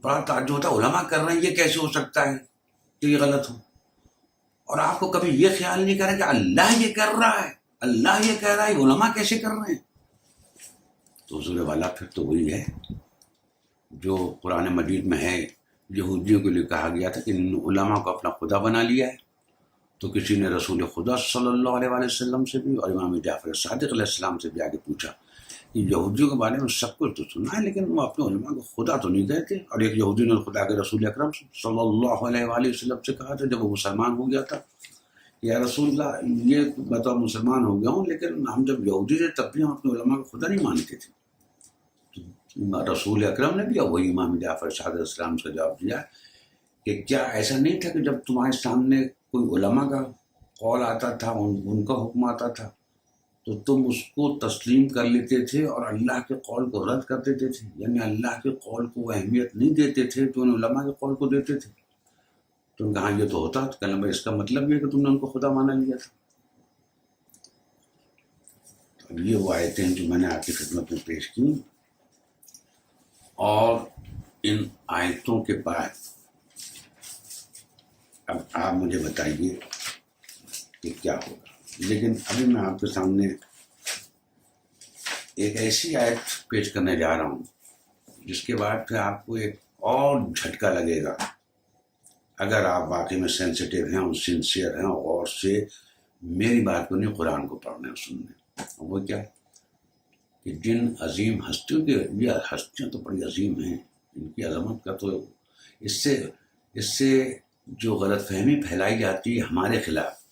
بڑا تعجب ہوتا ہے، علماء کر رہے ہیں یہ کیسے ہو سکتا ہے کہ یہ غلط ہو. اور آپ کو کبھی یہ خیال نہیں کریں کہ اللہ یہ کر رہا ہے، اللہ یہ کہہ رہا ہے، علماء کیسے کر رہے ہیں. تو حضور والا پھر تو وہی ہے جو قرآن مجید میں ہے. یہودیوں کے لیے کہا گیا تھا کہ ان علماء کو اپنا خدا بنا لیا ہے. تو کسی نے رسول خدا صلی اللہ علیہ وآلہ وسلم سے بھی اور امام جعفر صادق علیہ السلام سے بھی آگے پوچھا کہ یہودیوں کے بارے میں سب کچھ تو سنا ہے لیکن وہ اپنے علماء کو خدا تو نہیں کہتے. اور ایک یہودی نے خدا کے رسول اکرم صلی اللہ علیہ وآلہ وسلم سے کہا تھا جب وہ مسلمان ہو گیا تھا، یا رسول اللہ یہ بتاؤ مسلمان ہو گیا ہوں لیکن ہم جب یہودی تھے تب بھی ہم اپنے علماء کو خدا نہیں مانتے تھے. رسول اکرم نے بھی وہی امام جعفر صادق علیہ السلام سے جواب دیا کہ کیا ایسا نہیں تھا کہ جب تمہارے سامنے کوئی علماء کا قول آتا تھا، ان کا حکم آتا تھا تو تم اس کو تسلیم کر لیتے تھے اور اللہ کے قول کو رد کر دیتے تھے، یعنی اللہ کے قول کو اہمیت نہیں دیتے تھے تو ان علماء کے قول کو دیتے تھے. تو کہاں یہ تو ہوتا تو کہنا بھائی اس کا مطلب یہ کہ تم نے ان کو خدا مانا لیا تھا. اب یہ وہ آیتیں جو میں نے آپ کی خدمت میں پیش کی، اور ان آیتوں کے بعد اب آپ مجھے بتائیے کہ کیا ہوگا. لیکن ابھی میں آپ کے سامنے ایک ایسی آیت پیش کرنے جا رہا ہوں جس کے بعد پھر آپ کو ایک اور جھٹکا لگے گا اگر آپ واقعی میں سینسیٹیو ہیں اور سنسیئر ہیں اور سے میری بات کو نہیں قرآن کو پڑھنے اور سننے. وہ کیا کہ جن عظیم ہستیوں کے، یہ ہستیاں تو بڑی عظیم ہیں، ان کی عظمت کا تو اس سے جو غلط فہمی پھیلائی جاتی ہے ہمارے خلاف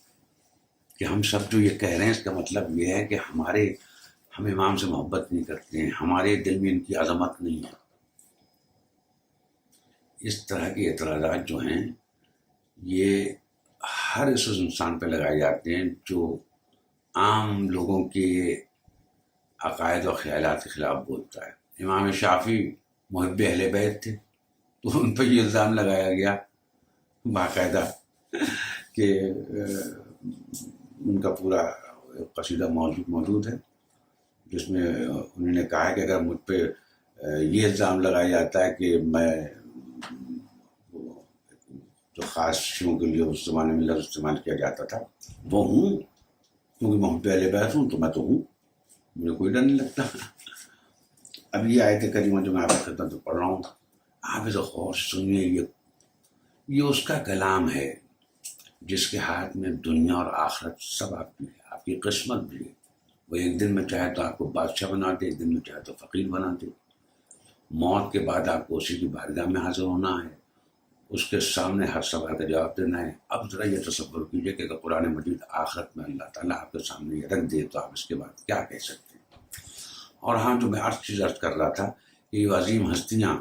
کہ ہم سب جو یہ کہہ رہے ہیں اس کا مطلب یہ ہے کہ ہم امام سے محبت نہیں کرتے ہیں، ہمارے دل میں ان کی عظمت نہیں ہے. اس طرح کے اعتراضات جو ہیں یہ ہر اس انسان پہ لگائے جاتے ہیں جو عام لوگوں کے عقائد و خیالات کے خلاف بولتا ہے. امام شافعی محب اہل بیت تھے تو ان پہ یہ الزام لگایا گیا باقاعدہ کہ ان کا پورا قصیدہ موجود ہے جس میں انہوں نے کہا کہ اگر مجھ پہ یہ الزام لگایا جاتا ہے کہ میں جو خاص شیوں کے لیے اس زمانے میں لفظ استعمال کیا جاتا تھا وہ ہوں، کیونکہ محب اہل بیت ہوں تو میں تو ہوں، مجھے کوئی ڈر نہیں لگتا. اب یہ آیت کریمہ جو میں آپ کی خدمت میں پڑھ رہا ہوں آپ اسے غور سے سنیے. یہ اس کا کلام ہے جس کے ہاتھ میں دنیا اور آخرت سب آپ کی ہے، آپ کی قسمت بھی ہے. وہ ایک دن میں چاہے تو آپ کو بادشاہ بنا دے، ایک دن میں چاہے تو فقیر بنا دے. موت کے بعد آپ کو اسی کی بارگاہ میں حاضر ہونا ہے، اس کے سامنے ہر سوال کا جواب دینا ہے. اب ذرا یہ تصور کیجئے کہ اگر قرآن مجید آخرت میں اللہ تعالیٰ آپ کے سامنے یہ رکھ دے تو آپ اس کے بعد کیا کہہ سکتے ہیں. اور ہاں جو میں عرض کر رہا تھا کہ یہ عظیم ہستیاں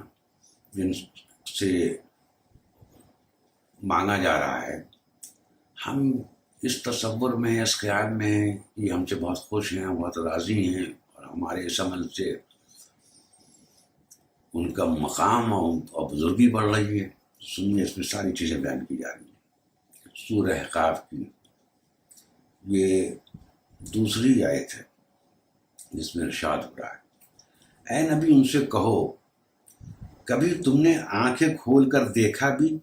جن سے مانگا جا رہا ہے، ہم اس تصور میں، اس خیال میں ہیں کہ ہم سے بہت خوش ہیں، بہت راضی ہیں اور ہمارے اس عمل سے ان کا مقام اور بزرگی بڑھ رہی ہے. سنیے اس میں ساری چیزیں بیان کی جا رہی ہیں. سورہ احقاف کی یہ دوسری آیت ہے جس میں ارشاد ہو رہا ہے، اے نبی ان سے کہو کبھی تم نے آنکھیں کھول کر دیکھا بھی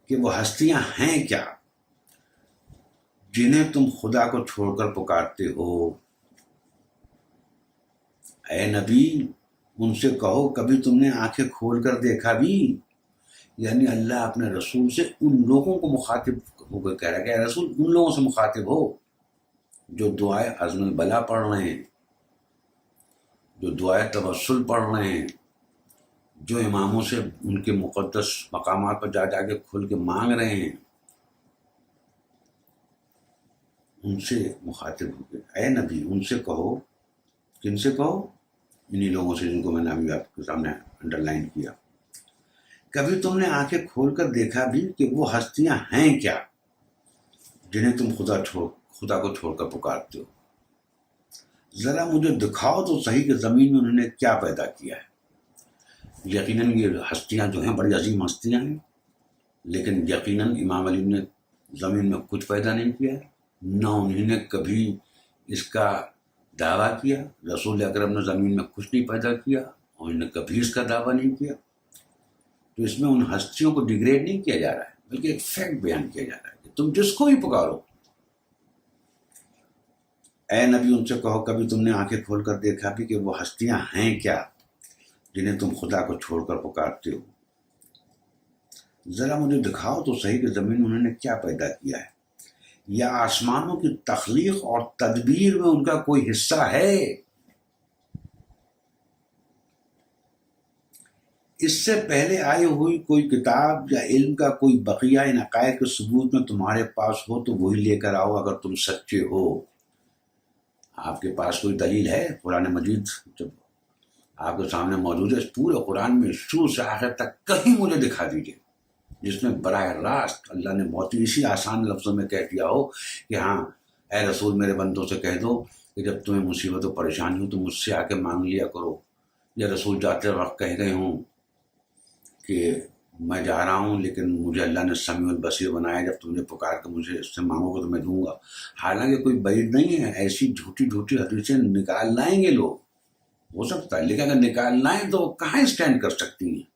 کہ وہ ہستیاں ہیں کیا جنہیں تم خدا کو چھوڑ کر پکارتے ہو. اے نبی ان سے کہو کبھی تم نے آنکھیں کھول کر دیکھا بھی، یعنی اللہ اپنے رسول سے ان لوگوں کو مخاطب ہو کر کہہ رہا ہے کہ اے رسول ان لوگوں سے مخاطب ہو جو دعائے عزم البلا پڑھ رہے ہیں، جو دعائے توسل پڑھ رہے ہیں، جو اماموں سے ان کے مقدس مقامات پر جا کے کھل کے مانگ رہے ہیں، ان سے مخاطب ہو کے اے نبی ان سے کہو. کن سے کہو؟ انہی لوگوں سے جن کو میں نے ابھی آپ کے سامنے انڈر لائن کیا. کبھی تم نے آنکھیں کھول کر دیکھا بھی کہ وہ ہستیاں ہیں کیا جنہیں تم خدا کو چھوڑ کر پکارتے ہو. ذرا مجھے دکھاؤ تو صحیح کہ زمین میں انہوں نے کیا پیدا کیا ہے. یقیناً یہ ہستیاں جو ہیں بڑی عظیم ہستیاں ہیں، لیکن یقیناً امام علی نے زمین میں کچھ پیدا نہیں کیا ہے، نہ انہوں نے کبھی اس کا دعویٰ کیا. رسول اکرم نے زمین میں کچھ نہیں پیدا کیا اور انہوں نے کبھی اس کا دعویٰ نہیں کیا. تو اس میں ان ہستیوں کو ڈیگریڈ نہیں کیا جا رہا ہے بلکہ ایک فیکٹ بیان کیا جا رہا ہے کہ تم جس کو بھی پکارو اے نبی ان سے کہو کبھی تم نے آنکھیں کھول کر دیکھا بھی کہ وہ ہستیاں ہیں کیا جنہیں تم خدا کو چھوڑ کر پکارتے ہو؟ ذرا مجھے دکھاؤ تو صحیح کہ زمین میں انہوں نے کیا پیدا کیا ہے، یا آسمانوں کی تخلیق اور تدبیر میں ان کا کوئی حصہ ہے؟ اس سے پہلے آئی ہوئی کوئی کتاب یا علم کا کوئی بقیہ ان عقائد کے ثبوت میں تمہارے پاس ہو تو وہی لے کر آؤ اگر تم سچے ہو۔ آپ کے پاس کوئی دلیل ہے؟ قرآن مجید جب آپ کے سامنے موجود ہے، اس پورے قرآن میں شروع سے آخر تک کہیں مجھے دکھا دیجیے جس میں براہ راست اللہ نے بہت ہی اسی آسان لفظوں میں کہہ دیا ہو کہ ہاں اے رسول میرے بندوں سے کہہ دو کہ جب تمہیں مصیبت و پریشانی ہو تو مجھ سے آ کے مانگ لیا کرو، یا رسول جاتے وقت کہہ گئے ہوں کہ میں جا رہا ہوں لیکن مجھے اللہ نے سمیع البصیر بنایا، جب تم نے پکار کے مجھے اس سے مانگو گے تو میں دوں گا۔ حالانکہ کوئی بعید نہیں ہے، ایسی جھوٹی جھوٹی حدیثیں نکال لائیں گے لوگ، ہو سکتا ہے، لیکن اگر نکال لائیں تو کہاں اسٹینڈ کر سکتی ہیں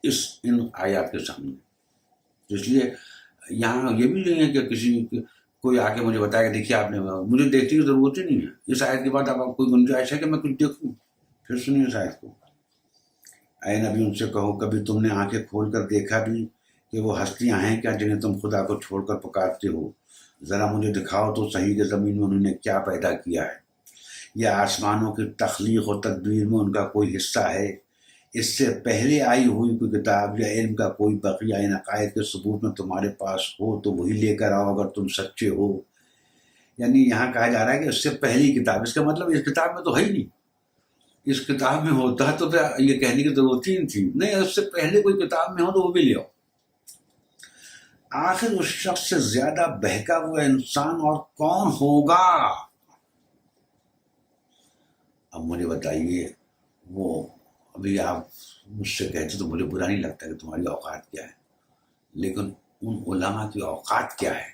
ان آیات کے سامنے؟ تو اس لیے یہاں یہ بھی نہیں ہے کہ کوئی آ کے مجھے بتایا کہ دیکھیے آپ نے، مجھے دیکھنے کی ضرورت ہی نہیں ہے۔ اس آیت کے بعد آپ کوئی گنجائش ہے کہ میں کچھ دیکھوں؟ پھر سنیے اس آیت کو۔ اے نبی ان سے کہو کبھی تم نے آنکھیں کھول کر دیکھا بھی کہ وہ ہستیاں ہیں کیا جنہیں تم خدا کو چھوڑ کر پکارتے ہو؟ ذرا مجھے دکھاؤ تو صحیح کہ زمین میں انہوں نے کیا پیدا کیا ہے، یا آسمانوں کی تخلیق و تدبیر میں ان کا کوئی حصہ ہے؟ اس سے پہلے آئی ہوئی کوئی کتاب یا علم کا کوئی بقیہ ان عقائد کے ثبوت میں تمہارے پاس ہو تو وہی لے کر آؤ اگر تم سچے ہو۔ یعنی یہاں کہا جا رہا ہے کہ اس سے پہلی کتاب، اس کا مطلب اس کتاب میں تو ہے ہی نہیں، اس کتاب میں ہوتا تو یہ کہنے کی ضرورت ہی نہیں تھی، نہیں اس سے پہلے کوئی کتاب میں ہو تو وہ بھی لے آؤ۔ آخر اس شخص سے زیادہ بہکا ہوا انسان اور کون ہوگا؟ اب مجھے بتائیے، وہ ابھی آپ مجھ سے کہتے تو مجھے برا نہیں لگتا کہ تمہاری اوقات کیا ہے، لیکن ان علماء کی اوقات کیا ہے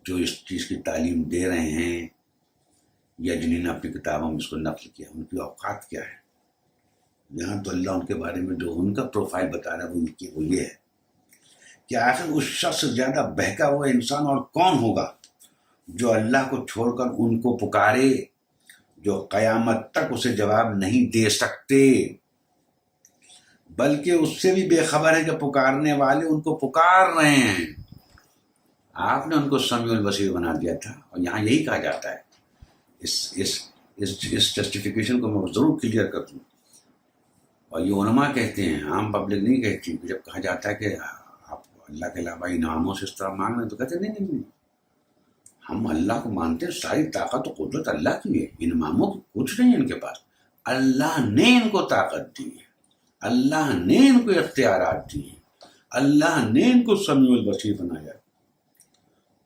جو اس چیز کی تعلیم دے رہے ہیں یا جنہوں نے اپنی کتابوں میں اس کو نقل کیا، ان کی اوقات کیا ہے؟ یہاں تو اللہ ان کے بارے میں جو ان کا پروفائل بتا رہا ہے وہ یہ ہے کہ آخر اس شخص سے زیادہ بہکا ہوا انسان اور کون ہوگا جو اللہ کو چھوڑ کر ان کو پکارے جو قیامت تک اسے جواب نہیں دے سکتے، بلکہ اس سے بھی بے خبر ہے کہ پکارنے والے ان کو پکار رہے ہیں۔ آپ نے ان کو سمیع البصیر بنا دیا تھا، اور یہاں یہی کہا جاتا ہے۔ اس جسٹیفیکیشن کو میں ضرور کلیئر کر دوں، اور یہ علماء کہتے ہیں، عام پبلک نہیں کہتی۔ جب کہا جاتا ہے کہ آپ اللہ کے علاوہ انعاموں سے اس طرح مانگ رہے ہیں تو کہتے ہیں نہیں، ہم اللہ کو مانتے ہیں، ساری طاقت و قدرت اللہ کی ہے، انعاموں کی کچھ نہیں ہے ان کے پاس، اللہ نے ان کو طاقت دی ہے، اللہ نے ان کو اختیارات دی ہیں، اللہ نے ان کو سمیع البصیر بنایا۔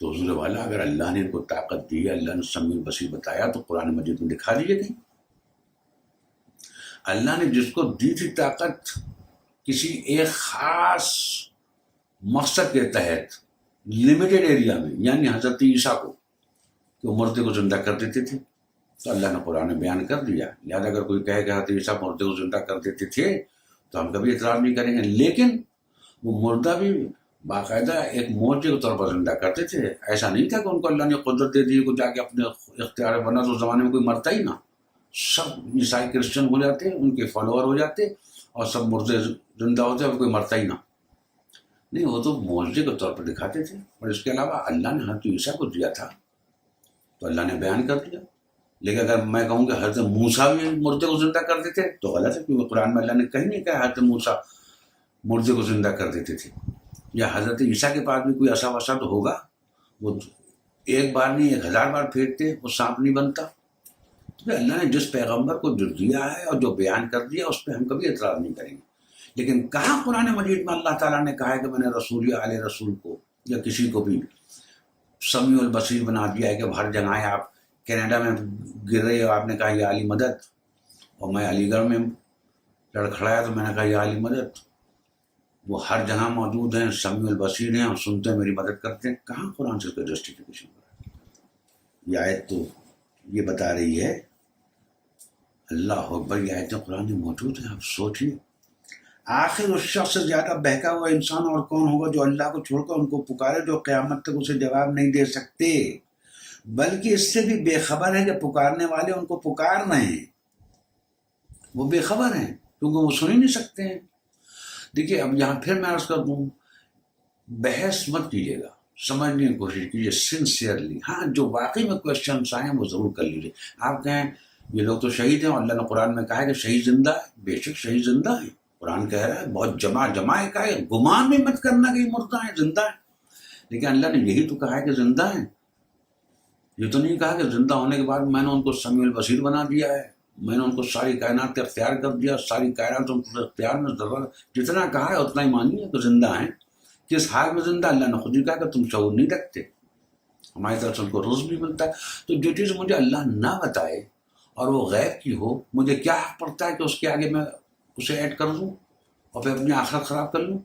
تو حضور والا، اگر اللہ نے ان کو طاقت دی ہے، اللہ نے سمیع البصیر بتایا، تو قرآن مجید میں دکھا دیجیے کہیں۔ اللہ نے جس کو دی تھی طاقت کسی ایک خاص مقصد کے تحت لمیٹڈ ایریا میں، یعنی حضرت عیسیٰ کو، کہ وہ مردے کو زندہ کر دیتے تھے، تو اللہ نے قرآن میں بیان کر دیا۔ لہٰذا اگر کوئی کہے کہ حضرت عیسیٰ مردے کو زندہ کر دیتے تھے تو ہم کبھی اعتراض نہیں کریں گے، لیکن وہ مردہ بھی باقاعدہ ایک معجزے کے طور پر زندہ کرتے تھے۔ ایسا نہیں تھا کہ ان کو اللہ نے قدرت دے دی کو جا کے اپنے اختیار بنا، تو اس زمانے میں کوئی مرتا ہی نہ، سب عیسائی کرسچن ہو جاتے، ان کے فالوور ہو جاتے، اور سب مردے زندہ ہوتے اور کوئی مرتا ہی نہ۔ نہیں، وہ تو معجزے کے طور پر دکھاتے تھے، اور اس کے علاوہ اللہ نے حضرت عیسیٰ کو دیا تھا تو اللہ نے بیان کر دیا۔ لیکن اگر میں کہوں کہ حضرت موسیٰ بھی مردے کو زندہ کر دیتے تو غلط ہے، کیونکہ قرآن میں اللہ نے کہیں نہیں کہا حضرت موسیٰ مردے کو زندہ کر دیتے تھے۔ یا حضرت عیسیٰ کے پاس بھی کوئی ایسا وسا تو ہوگا، وہ ایک بار نہیں 1000 بار پھینکتے وہ سانپ نہیں بنتا۔ تو اللہ نے جس پیغمبر کو جو دیا ہے اور جو بیان کر دیا اس پہ ہم کبھی اعتراض نہیں کریں گے۔ لیکن کہاں قرآن مجید میں اللہ تعالیٰ نے کہا ہے کہ میں نے رسول یا آل رسول کو یا کسی کو بھی سمیع البصیر بنا دیا ہے کہ ہر جگہ ہے؟ آپ کینیڈا میں گر رہے ہو، آپ نے کہا یا علی مدد، اور میں علی گڑھ میں لڑکھڑایا تو میں نے کہا یا علی مدد۔ وہ ہر جگہ موجود ہیں، سمیع البصیر ہیں، اور سنتے ہیں، میری مدد کرتے ہیں۔ کہاں قرآن سے اس کا جسٹیفیکیشن ہو رہا ہے؟ یہ آیت تو یہ بتا رہی ہے، اللہ اکبر، یہ آیتیں قرآن میں موجود ہیں، آپ سوچیے۔ آخر اس شخص سے زیادہ بہکا ہوا انسان اور کون ہوگا جو اللہ کو چھوڑ کر ان کو پکارے جو قیامت تک اسے جواب نہیں دے سکتے، بلکہ اس سے بھی بے خبر ہے کہ پکارنے والے ان کو پکار رہے ہیں، وہ بے خبر ہیں کیونکہ وہ سن ہی نہیں سکتے ہیں۔ دیکھیے اب یہاں پھر میں عرض کر دوں، بحث مت کیجیے گا، سمجھنے کی کوشش کیجیے سنسیئرلی۔ ہاں جو واقعی میں کوشچنس آئے ہیں وہ ضرور کر لیجیے۔ آپ کہیں یہ لوگ تو شہید ہیں، اور اللہ نے قرآن میں کہا ہے کہ شہید زندہ ہے، بے شک شہید زندہ ہے، قرآن کہہ رہا ہے، بہت جمع کا ہے، گمان بھی مت کرنا کہ یہ مردہ ہیں، زندہ ہیں۔ لیکن اللہ نے یہی تو کہا ہے کہ زندہ ہیں، یہ تو نہیں کہا کہ زندہ ہونے کے بعد میں نے ان کو سمیع البصیر بنا دیا ہے، میں نے ان کو ساری کائنات اختیار کر دیا، ساری کائنات ان کو اختیار میں، ضرورت جتنا کہا ہے اتنا ہی مانیے کہ زندہ ہیں۔ کس حال میں زندہ؟ اللہ نے خود ہی کہا کہ تم شعور نہیں رکھتے، ہماری طرف سے ان کو رزق بھی ملتا ہے۔ تو جو چیز مجھے اللہ نہ بتائے اور وہ غیب کی ہو، مجھے کیا حق پڑتا ہے کہ اس کے آگے میں اسے ایڈ کر دوں اور پھر اپنی آخرت خراب کر لوں؟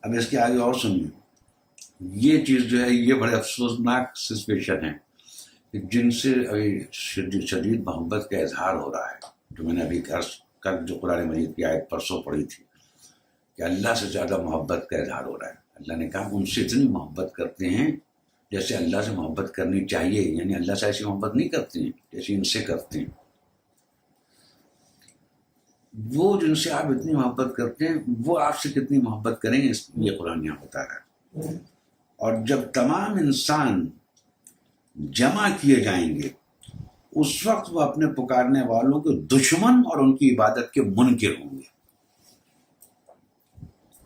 اب اس کے آگے اور سنیے، یہ چیز جو ہے یہ بڑے افسوسناک سچویشن ہے کہ جن سے ابھی شدید محبت کا اظہار ہو رہا ہے، جو میں نے ابھی کل جو قرآن مجید کی آیت پرسوں پڑھی تھی کہ اللہ سے زیادہ محبت کا اظہار ہو رہا ہے۔ اللہ نے کہا ان سے اتنی محبت کرتے ہیں جیسے اللہ سے محبت کرنی چاہیے، یعنی اللہ سے ایسی محبت نہیں کرتے ہیں جیسے ان سے کرتے ہیں۔ وہ جن سے آپ اتنی محبت کرتے ہیں وہ آپ سے کتنی محبت کریں گے، یہ قرآن یہاں بتا رہا ہے۔ اور جب تمام انسان جمع کیے جائیں گے اس وقت وہ اپنے پکارنے والوں کے دشمن اور ان کی عبادت کے منکر ہوں گے۔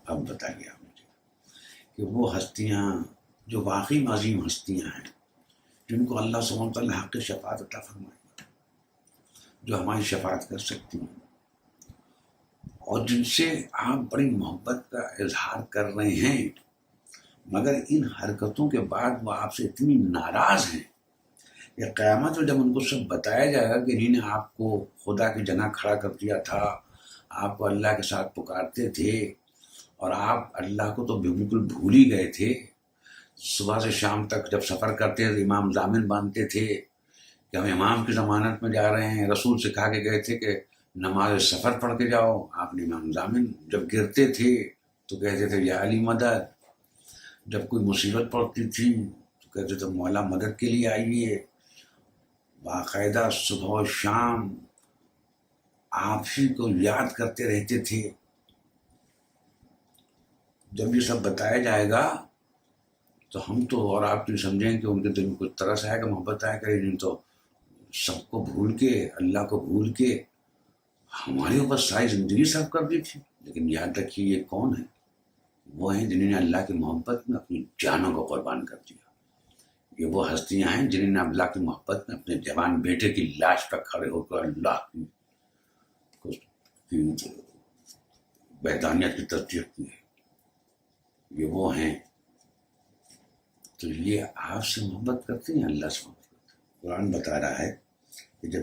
اب بتائیے آپ مجھے کہ وہ ہستیاں جو واقعی عظیم ہستیاں ہیں، جن کو اللہ سبحانہ وتعالی حق شفاعت عطا فرمائے، جو ہماری شفاعت کر سکتی ہیں، اور جن سے آپ بڑی محبت کا اظہار کر رہے ہیں، مگر ان حرکتوں کے بعد وہ آپ سے اتنی ناراض ہیں کہ قیامت میں جب ان کو سب بتایا جائے گا کہ انہیں نے آپ کو خدا کی جنہ کھڑا کر دیا تھا، آپ کو اللہ کے ساتھ پکارتے تھے اور آپ اللہ کو تو بالکل بھول ہی گئے تھے، صبح سے شام تک جب سفر کرتے تھے امام ضامن باندھتے تھے کہ ہم امام کی ضمانت میں جا رہے ہیں، رسول سے کہا کے گئے تھے کہ نماز سفر پڑھ کے جاؤ، آپ نے امام ضامن، جب گرتے تھے تو کہتے تھے یا علی مدد، جب کوئی مصیبت پڑتی تھی تو کہتے تھے مولا مدد کے لیے آئیے، باقاعدہ صبح و شام آپ ہی کو یاد کرتے رہتے تھے۔ جب یہ سب بتایا جائے گا تو ہم تو اور آپ تو سمجھیں کہ ان کے دل میں کچھ ترس آئے گا، محبت آئے گا، نہیں تو سب کو بھول کے، اللہ کو بھول کے ہمارے اوپر ساری زندگی صرف کر دی تھی۔ لیکن یاد رکھیے یہ کون ہے؟ وہ ہیں جنہوں نے اللہ کی محبت میں اپنی جانوں کو قربان کر دیا۔ یہ وہ ہستیاں ہیں جنہوں نے اللہ کی محبت میں اپنے جوان بیٹے کی لاش پر کھڑے ہو کر اللہ کی وحدانیت کی تصدیق کی ہے۔ یہ وہ ہیں، تو یہ آپ سے محبت کرتے ہیں، اللہ سے محبت کرتے ہیں۔ قرآن بتا رہا ہے کہ جب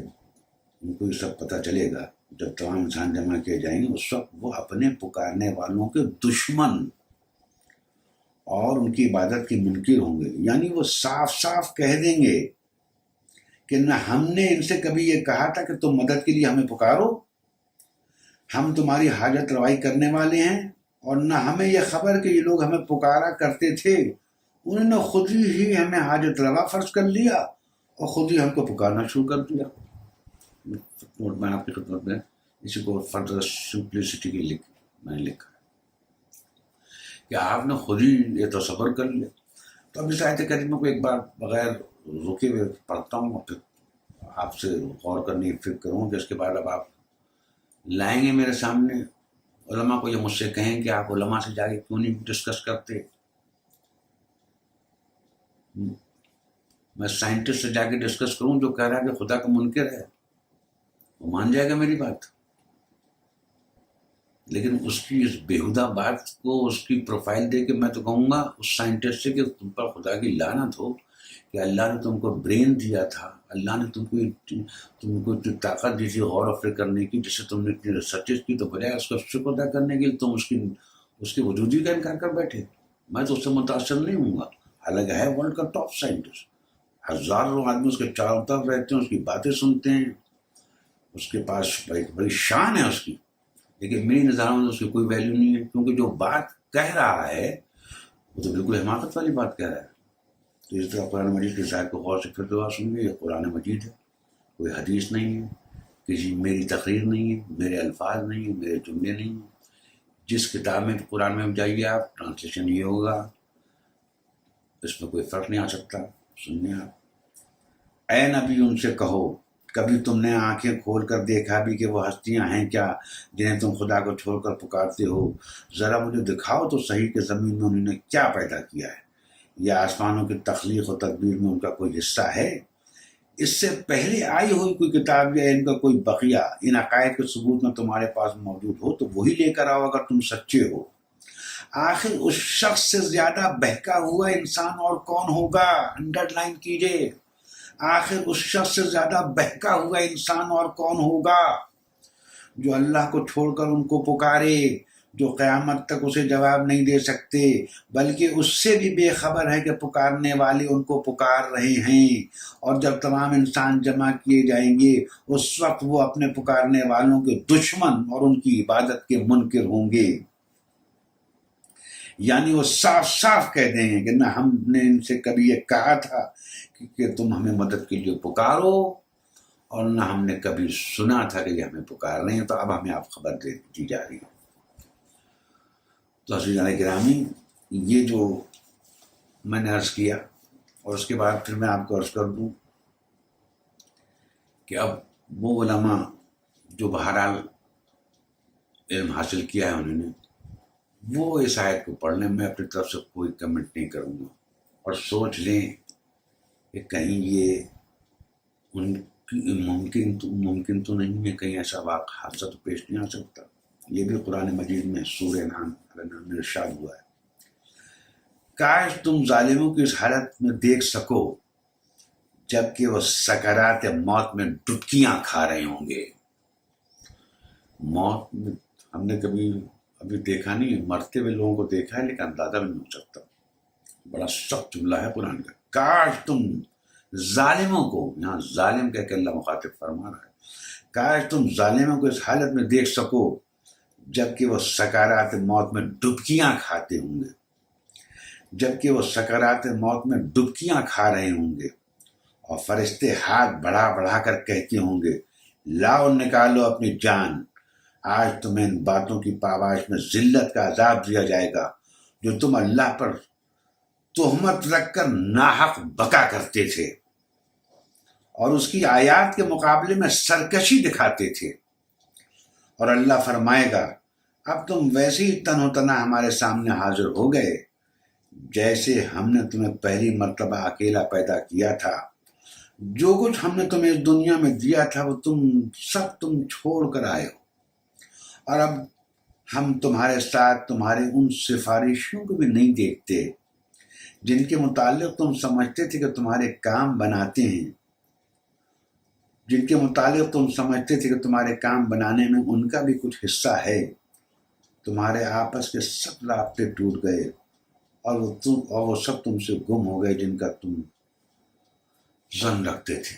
ان کو یہ سب پتہ چلے گا، جب تمام انسان جمع کیے جائیں گے، اس وقت وہ اپنے پکارنے والوں کے دشمن اور ان کی عبادت کے منکر ہوں گے، یعنی وہ صاف صاف کہہ دیں گے کہ نہ ہم نے ان سے کبھی یہ کہا تھا کہ تم مدد کے لیے ہمیں پکارو، ہم تمہاری حاجت روائی کرنے والے ہیں، اور نہ ہمیں یہ خبر کہ یہ لوگ ہمیں پکارا کرتے تھے، انہوں نے خود ہی ہمیں حاجت روا فرض کر لیا اور خود ہی ہم کو پکارنا شروع کر دیا۔ میں آپ کی خدمت میں اسی کو فردر سمپلسٹی کی میں نے لکھا کہ آپ نے خود ہی یہ تصور کر لیا۔ تو اب اس آیت کریمہ کو ایک بار بغیر رکے ہوئے پڑھتا ہوں اور پھر آپ سے غور کرنے کی فکر کروں کہ اس کے بعد اب آپ لائیں گے میرے سامنے، علماء کو یہ مجھ سے کہیں کہ آپ علماء سے جا کے کیوں نہیں ڈسکس کرتے، میں سائنٹسٹ سے جا کے ڈسکس کروں جو کہہ رہا ہے کہ خدا کا منکر ہے، وہ مان جائے گا میری بات، لیکن اس کی اس بیہودہ بات کو، اس کی پروفائل دے کے میں تو کہوں گا اس سائنٹسٹ سے کہ تم پر خدا کی لعنت ہو کہ اللہ نے تم کو برین دیا تھا، اللہ نے تم کو طاقت دی تھی غور و فکر کرنے کی، جس سے تم نے اتنی ریسرچز کی، تو بجائے اس کا شکر ادا کرنے کے لیے تم اس کی وجودی کا انکار کر بیٹھے۔ میں تو اس سے متاثر نہیں ہوں گا، حالانکہ ہے ورلڈ کا ٹاپ سائنٹسٹ، ہزاروں آدمی اس کے چاروں طرف رہتے ہیں، اس کی باتیں سنتے ہیں، اس کے پاس بڑی شان ہے اس کی، لیکن میری نظروں میں اس کی کوئی ویلیو نہیں ہے، کیونکہ جو بات کہہ رہا ہے وہ تو بالکل حماقت والی بات کہہ رہا ہے۔ تو اس طرح قرآن مجید کے ظاہر کو غور سے پھر دعا سنیے. یہ قرآن مجید ہے، کوئی حدیث نہیں ہے، کسی میری تقریر نہیں ہے، میرے الفاظ نہیں ہیں، میرے جملے نہیں ہیں. جس کتاب میں قرآن میں جائیے آپ، ٹرانسلیشن یہ ہوگا، اس میں کوئی فرق نہیں آ سکتا. سنیے آپ. اے نبی ان سے کہو، کبھی تم نے آنکھیں کھول کر دیکھا بھی کہ وہ ہستیاں ہیں کیا جنہیں تم خدا کو چھوڑ کر پکارتے ہو؟ ذرا مجھے دکھاؤ تو صحیح کہ زمین میں انہوں نے کیا پیدا کیا ہے، یا آسمانوں کی تخلیق و تدبیر میں ان کا کوئی حصہ ہے؟ اس سے پہلے آئی ہوئی کوئی کتاب یا ان کا کوئی بقیہ ان عقائد کے ثبوت میں تمہارے پاس موجود ہو تو وہی لے کر آؤ اگر تم سچے ہو. آخر اس شخص سے زیادہ بہکا ہوا انسان اور کون ہوگا؟ انڈر لائن کیجئے. آخر اس شخص سے زیادہ بہکا ہوا انسان اور کون ہوگا جو اللہ کو چھوڑ کر ان کو پکارے، جو قیامت تک اسے جواب نہیں دے سکتے، بلکہ اس سے بھی بے خبر ہے کہ پکارنے والے ان کو پکار رہے ہیں. اور جب تمام انسان جمع کیے جائیں گے اس وقت وہ اپنے پکارنے والوں کے دشمن اور ان کی عبادت کے منکر ہوں گے. یعنی وہ صاف صاف کہہ دیں گے کہ نہ ہم نے ان سے کبھی یہ کہا تھا کہ تم ہمیں مدد کے لیے پکارو، اور نہ ہم نے کبھی سنا تھا کہ یہ ہمیں پکار رہے ہیں، تو اب ہمیں آپ خبر دی جا رہی ہے. تو عزیزان گرامی، یہ جو میں نے عرض کیا، اور اس کے بعد پھر میں آپ کو عرض کر دوں کہ اب وہ علماء جو بہرحال علم حاصل کیا ہے انہوں نے، وہ اس آیت کو پڑھ لیں. میں اپنی طرف سے کوئی کمنٹ نہیں کروں گا، اور سوچ لیں کہ کہیں یہ ان کی ممکن تو نہیں ہے، کہیں ایسا حادثہ تو پیش نہیں آ سکتا. یہ بھی قرآن مجید میں سورہ انعام میں ارشاد ہوا ہے. کاش تم ظالموں کی اس حالت میں دیکھ سکو جبکہ وہ سکرات موت میں ڈبکیاں کھا رہے ہوں گے. موت میں ہم نے کبھی ابھی دیکھا نہیں، مرتے ہوئے لوگوں کو دیکھا ہے لیکن اندازہ بھی نہیں ہو سکتا. بڑا سخت جملہ ہے قرآن کا. کاش تم ظالموں کو، یہاں ظالم کہہ کے اللہ مخاطب فرما رہا ہے، کاش تم ظالموں کو اس حالت میں دیکھ سکو جبکہ وہ سکرات موت میں ڈبکیاں کھاتے ہوں گے، جبکہ وہ سکرات موت میں ڈبکیاں کھا رہے ہوں گے، اور فرشتے ہاتھ بڑھا بڑھا کر کہتے ہوں گے لاؤ نکالو اپنی جان، آج تمہیں ان باتوں کی پاباش میں ذلت کا عذاب دیا جائے گا جو تم اللہ پر تہمت رکھ کر ناحق بکا کرتے تھے اور اس کی آیات کے مقابلے میں سرکشی دکھاتے تھے. اور اللہ فرمائے گا اب تم ویسے ہی تن و تنہا ہمارے سامنے حاضر ہو گئے جیسے ہم نے تمہیں پہلی مرتبہ اکیلا پیدا کیا تھا. جو کچھ ہم نے تمہیں اس دنیا میں دیا تھا وہ تم چھوڑ کر آئے ہو، اور اب ہم تمہارے ساتھ تمہارے ان سفارشوں کو بھی نہیں دیکھتے جن کے متعلق تم سمجھتے تھے کہ تمہارے کام بناتے ہیں، جن کے متعلق تم سمجھتے تھے کہ تمہارے کام بنانے میں ان کا بھی کچھ حصہ ہے. تمہارے آپس کے سب رابطے ٹوٹ گئے اور وہ سب تم سے گم ہو گئے جن کا تم ظن رکھتے تھے.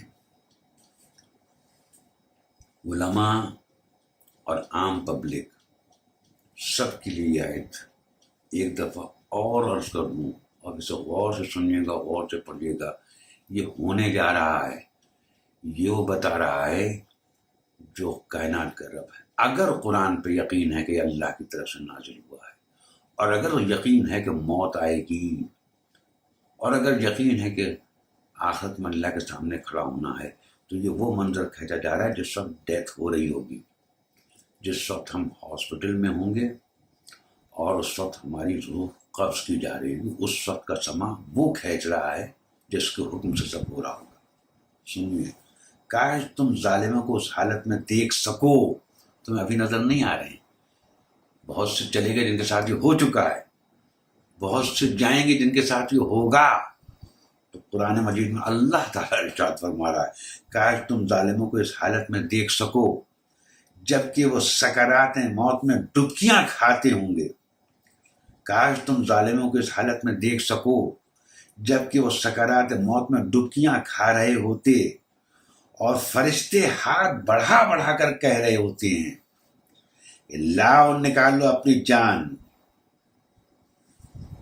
علماء اور عام پبلک سب کے لیے یہ آیت ایک دفعہ اور عرض کر دوں، اور اسے غور سے سنیے گا، غور سے پڑھیے گا. یہ ہونے جا رہا ہے، یہ وہ بتا رہا ہے جو کائنات کا رب ہے. اگر قرآن پہ یقین ہے کہ یہ اللہ کی طرف سے نازل ہوا ہے، اور اگر یقین ہے کہ موت آئے گی، اور اگر یقین ہے کہ آخرت میں اللہ کے سامنے کھڑا ہونا ہے، تو یہ وہ منظر کھینچا جا رہا ہے جس وقت ڈیتھ ہو رہی ہوگی، جس وقت ہم ہاسپٹل میں ہوں گے اور اس وقت ہماری روح قبض کی جا رہی ہوگی. اس وقت کا سما وہ کھینچ رہا ہے جس کے حکم سے سب ہو رہا ہوگا. سنیے، کاش تم ظالموں کو اس حالت میں دیکھ سکو. تمہیں ابھی نظر نہیں آ رہے ہیں، بہت سے چلے گئے جن کے ساتھ یہ ہو چکا ہے، بہت سے جائیں گے جن کے ساتھ یہ ہوگا. تو قرآن مجید میں اللہ تعالیٰ ارشاد فرما رہا ہے کاش تم ظالموں کو اس حالت میں دیکھ سکو جبکہ وہ سکرات موت میں ڈبکیاں کھاتے ہوں گے. کاش تم ظالموں کو اس حالت میں دیکھ سکو جبکہ وہ سکرات موت میں ڈبکیاں کھا رہے ہوتے اور فرشتے ہاتھ بڑھا بڑھا کر کہہ رہے ہوتے ہیں لاؤ نکالو اپنی جان،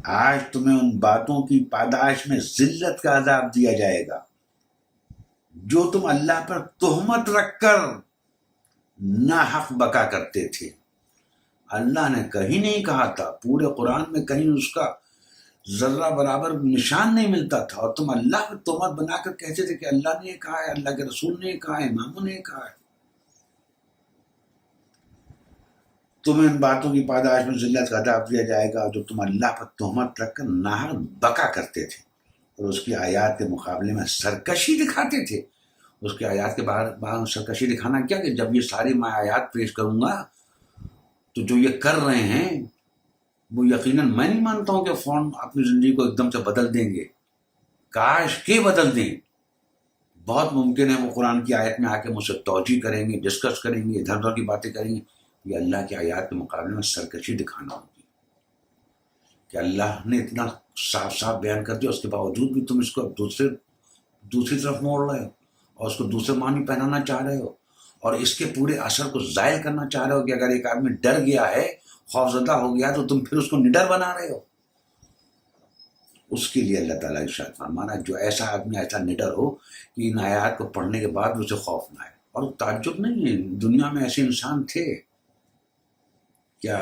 آج تمہیں ان باتوں کی پاداش میں ذلت کا عذاب دیا جائے گا جو تم اللہ پر تہمت رکھ کر ناحق بکا کرتے تھے۔ اللہ نے کہیں نہیں کہا تھا، پورے قرآن میں کہیں اس کا ذرہ برابر نشان نہیں ملتا تھا، اور تم اللہ پر تہمت بنا کر کہتے تھے کہ اللہ نے یہ کہا ہے، اللہ کے رسول نے یہ کہا ہے، اماموں نے یہ کہا ہے۔ تمہیں ان باتوں کی پاداش میں ذلت کا عذاب دیا جائے گا جو تم اللہ پر تہمت رکھ کر ناحق بکا کرتے تھے اور اس کی آیات کے مقابلے میں سرکشی دکھاتے تھے۔ اس کے آیات کے بعد سرکشی دکھانا کیا کہ جب یہ ساری میں آیات پیش کروں گا تو جو یہ کر رہے ہیں وہ یقیناً میں نہیں مانتا ہوں کہ فوراً اپنی زندگی کو ایک دم سے بدل دیں گے، کاش کے بدل دیں۔ بہت ممکن ہے وہ قرآن کی آیت میں آ کے مجھ سے توجہ کریں گے، ڈسکس کریں گے، ادھر ادھر کی باتیں کریں گے۔ یہ اللہ کی آیات کے مقابلے میں سرکشی دکھانا ہوگی کہ اللہ نے اتنا صاف صاف بیان کر دیا، اس کے باوجود بھی تم اس کو دوسری طرف موڑ رہے ہو اور اس کو دوسرے معنی پہنانا چاہ رہے ہو، اور اس کے پورے اثر کو زائل کرنا چاہ رہے ہو کہ اگر ایک آدمی ڈر گیا ہے، خوفزدہ ہو گیا، تو تم پھر اس کو نڈر بنا رہے ہو۔ اس کے لیے اللہ تعالیٰ ارشاد فرمانا جو ایسا آدمی ایسا نڈر ہو کہ ان آیات کو پڑھنے کے بعد اسے خوف نہ آئے۔ اور تعجب نہیں ہے، دنیا میں ایسے انسان تھے۔ کیا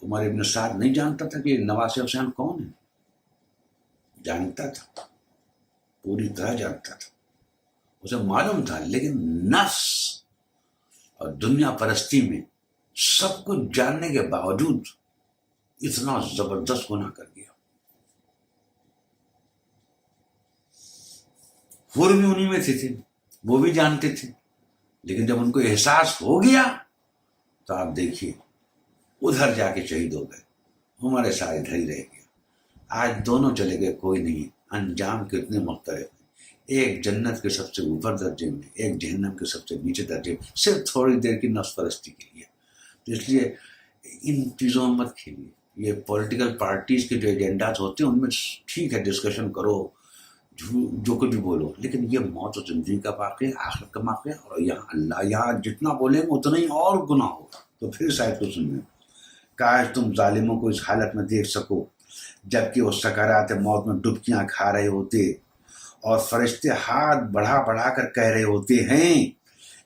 عمر ابن سعد نہیں جانتا تھا کہ نواسر حسین کون ہے؟ جانتا تھا، پوری طرح جانتا تھا، اسے معلوم تھا، لیکن نفس اور دنیا پرستی میں سب کچھ جاننے کے باوجود اتنا زبردست گناہ کر گیا۔ حور بھی انہی میں تھے، وہ بھی جانتے تھے، لیکن جب ان کو احساس ہو گیا تو آپ دیکھیے ادھر جا کے شہید ہو گئے، ہمارے ساتھ ادھر ہی رہ گیا۔ آج دونوں چلے گئے، کوئی نہیں، انجام کتنے مختلف ہیں، ایک جنت کے سب سے اوپر درجے میں، ایک جہنم کے سب سے نیچے درجے میں، صرف تھوڑی دیر کی نفس پرستی کے لیے۔ تو اس لیے ان چیزوں میں مت کھیلیے۔ یہ پولیٹیکل پارٹیز کے جو ایجنڈاز ہوتے ہیں ان میں ٹھیک ہے ڈسکشن کرو، جو کچھ بھی بولو، لیکن یہ موت و زندگی کا واقعہ، آخرت کا واقعہ، اور یہاں اللہ یہاں جتنا بولیں گے اتنا ہی اور گناہ ہوگا۔ تو پھر شاید کو سنیں، کاش تم ظالموں کو اس حالت میں دیکھ سکو جبکہ وہ سکرات موت میں ڈبکیاں کھا رہے ہوتے اور فرشتے ہاتھ بڑھا بڑھا کر کہہ رہے ہوتے ہیں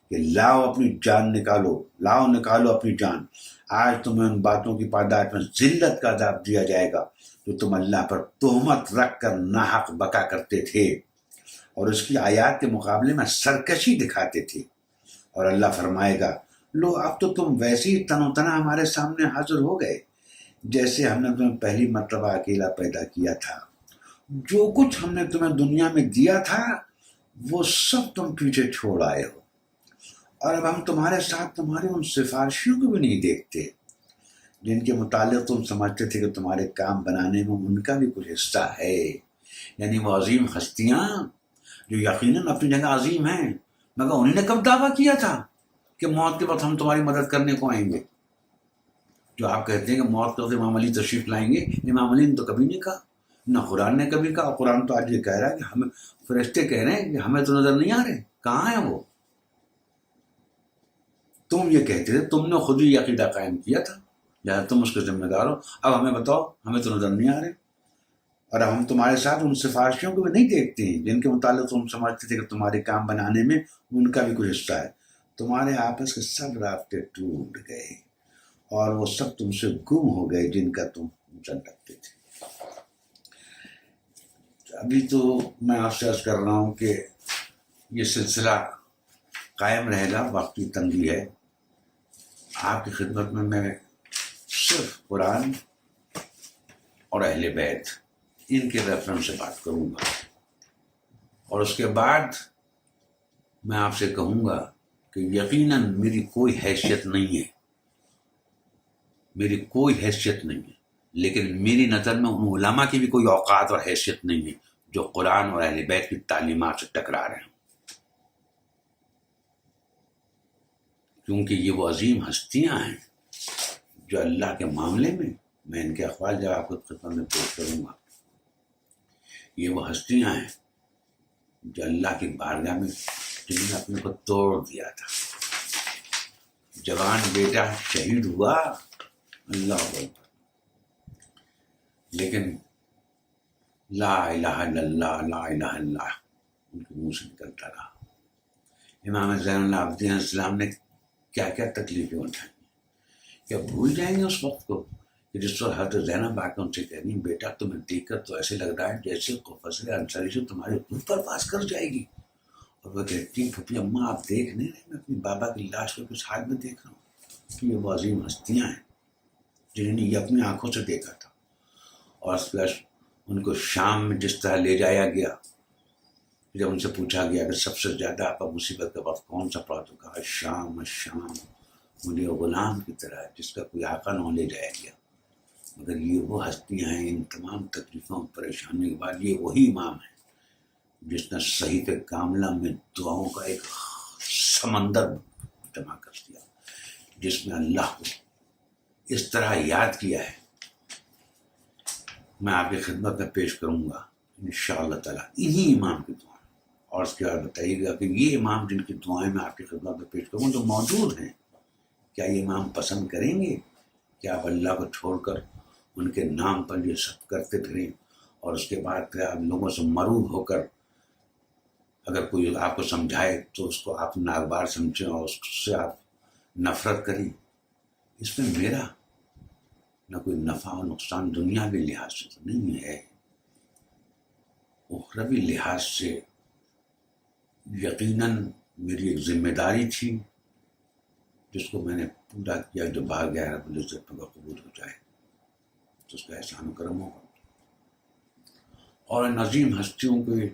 کہ لاؤ اپنی جان نکالو، لاؤ نکالو اپنی جان۔ آج تمہیں ان باتوں کی پاداش میں ذلت کا عذاب دیا جائے گا جو تم اللہ پر تہمت رکھ کر ناحق بکا کرتے تھے اور اس کی آیات کے مقابلے میں سرکشی دکھاتے تھے۔ اور اللہ فرمائے گا، لو اب تو تم ویسے ہی تن و تنا ہمارے سامنے حاضر ہو گئے جیسے ہم نے تمہیں پہلی مرتبہ اکیلا پیدا کیا تھا۔ جو کچھ ہم نے تمہیں دنیا میں دیا تھا وہ سب تم پیچھے چھوڑ آئے ہو، اور اب ہم تمہارے ساتھ تمہارے ان سفارشیوں کو بھی نہیں دیکھتے جن کے متعلق تم سمجھتے تھے کہ تمہارے کام بنانے میں ان کا بھی کچھ حصہ ہے۔ یعنی وہ عظیم ہستیاں جو یقیناً اپنی جگہ عظیم ہیں، مگر انہوں نے کب دعویٰ کیا تھا کہ موت کے وقت ہم تمہاری مدد کرنے کو آئیں گے؟ جو آپ کہتے ہیں کہ موت کے وقت امام علی تشریف لائیں گے، امام علی نے تو کبھی نہیں کہا، نہ قرآن نے کبھی کہا۔ قرآن تو آج یہ کہہ رہا ہے کہ ہمیں فرشتے کہہ رہے ہیں کہ ہمیں تو نظر نہیں آ رہے، کہاں ہیں وہ؟ تم یہ کہتے تھے، تم نے خود ہی یہ عقیدہ قائم کیا تھا، لہٰذا تم اس کے ذمہ دار ہو۔ اب ہمیں بتاؤ، ہمیں تو نظر نہیں آ رہے، اور اب ہم تمہارے ساتھ ان سفارشیوں کو بھی نہیں دیکھتے ہیں جن کے متعلق تم سمجھتے تھے کہ تمہارے کام بنانے میں ان کا بھی کچھ حصہ ہے۔ تمہارے آپس کے سب رابطے ٹوٹ گئے اور وہ سب تم سے گم ہو گئے جن کا تم وزن رکھتے تھے۔ ابھی تو میں آپ سے عرض کر رہا ہوں کہ یہ سلسلہ قائم رہے گا، وقت کی تنگی ہے۔ آپ کی خدمت میں میں صرف قرآن اور اہل بیت ان کے ریفرنس سے بات کروں گا، اور اس کے بعد میں آپ سے کہوں گا کہ یقیناً میری کوئی حیثیت نہیں ہے، میری کوئی حیثیت نہیں ہے، لیکن میری نظر میں ان علماء کی بھی کوئی اوقات اور حیثیت نہیں ہے جو قرآن اور اہل بیت کی تعلیمات سے ٹکرا رہے ہیں، کیونکہ یہ وہ عظیم ہستیاں ہیں جو اللہ کے معاملے میں ان کے اقوال جب آپ کو خدمت میں پیش کروں گا، یہ وہ ہستیاں ہیں جو اللہ کی بارگاہ میں جنہوں نے اپنے کو توڑ دیا تھا۔ جوان بیٹا شہید ہوا، اللہ اکبر، لیکن لا الہ الا اللہ لا الہ الا اللہ ان کے منہ سے نکلتا رہا. امام زین العابدین علیہ السلام نے کیا کیا تکلیفیں اٹھائیں. کیا بھول جائیں گے اس وقت کو کہ جس وقت حضرت زینب آ کے ان سے کہنی بیٹا تمہیں دیکھ کر تو ایسے لگ رہا ہے جیسے فصل انصاری سے تمہاری روح پرواز کر جائے گی. اور وہ کہتی ہیں پھپھی اماں آپ دیکھ نہیں رہے میں اپنی بابا کی لاش کو کس حال میں دیکھ رہا ہوں کہ یہ وہ عظیم ہستیاں ہیں جنہوں نے یہ اپنی آنکھوں سے دیکھا تھا. اور اس کے ان کو شام میں جس طرح لے جایا گیا, جب ان سے پوچھا گیا کہ سب سے زیادہ آپ کا مصیبت کا وقت کون سا پڑا تو کہا شام شام, مجھے غلام کی طرح جس کا کوئی آقا نہ لے جایا گیا. مگر یہ وہ ہستیاں ہیں ان تمام تکلیفوں پریشانی کے بعد یہ وہی امام ہے جس نے صحیفہ کاملہ میں دعاؤں کا ایک سمندر جمع کر دیا, جس میں اللہ کو اس طرح یاد کیا ہے. میں آپ کی خدمت میں پیش کروں گا انشاءاللہ تعالیٰ انہی امام کی دعائیں. اور اس کے بعد بتائیے گا کہ یہ امام جن کی دعائیں میں آپ کی خدمت میں پیش کروں جو موجود ہیں, کیا یہ امام پسند کریں گے کہ آپ اللہ کو چھوڑ کر ان کے نام پر یہ سب کرتے پھریں, اور اس کے بعد پھر آپ لوگوں سے مرعوب ہو کر اگر کوئی آپ کو سمجھائے تو اس کو آپ ناگوار سمجھیں اور اس سے آپ نفرت کریں. اس میں میرا نہ کوئی نفع و نقصان دنیاوی لحاظ سے تو نہیں ہے, اخروی لحاظ سے یقیناً میری ایک ذمہ داری تھی جس کو میں نے پورا کیا. جو بھاگ گیا رب العزت پر قبول ہو جائے تو اس کا احسان و کرم ہوگا. اور ان عظیم ہستیوں کے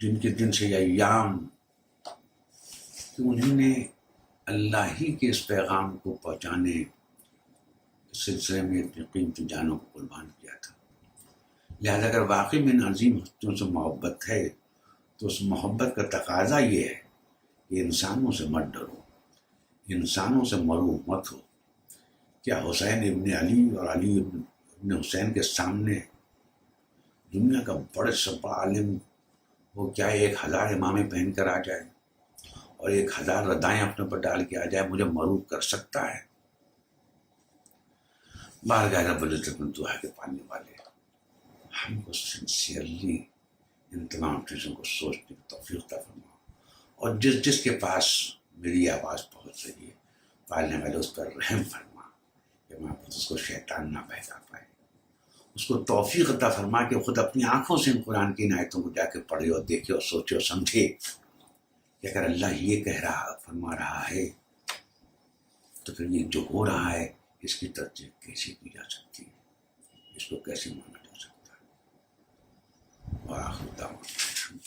جن کے دن سے یہ ایام کہ انہوں نے اللہ ہی کے اس پیغام کو پہنچانے کے سلسلے میں اپنی قیمتی جانوں کو قربان کیا تھا. لہذا اگر واقعی میں ان عظیم ہستیوں سے محبت ہے تو اس محبت کا تقاضا یہ ہے کہ انسانوں سے مت ڈرو, انسانوں سے مرعوب مت ہو. کیا حسین ابن علی اور علی ابن حسین کے سامنے دنیا کا بڑے سے بڑا عالم وہ کیا 1000 امامیں پہن کر آ جائے اور 1000 ردائیں اپنے پر ڈال کے آ جائے, مجھے مرعوب کر سکتا ہے؟ بارگاہ رب العزت میں دعا کے پانے والے ہم کو سنسیئرلی ان تمام چیزوں کو سوچنے کی توفیق عطا فرما, اور جس جس کے پاس میری آواز پہنچ رہی ہے پالنے والے اس پر رحم فرما کہ میں اس کو شیطان نہ بہکا پائے. اس کو توفیق عطا فرما کہ خود اپنی آنکھوں سے ان قرآن کی آیتوں کو جا کے پڑھے اور دیکھے اور سوچے اور سمجھے کہ اگر اللہ یہ کہہ رہا فرما رہا ہے تو پھر یہ جو ہو رہا ہے اس کی ترجیح کیسے کی جا سکتی ہے, اس کو کیسے مانا جا سکتا ہے. وآخر دعوانا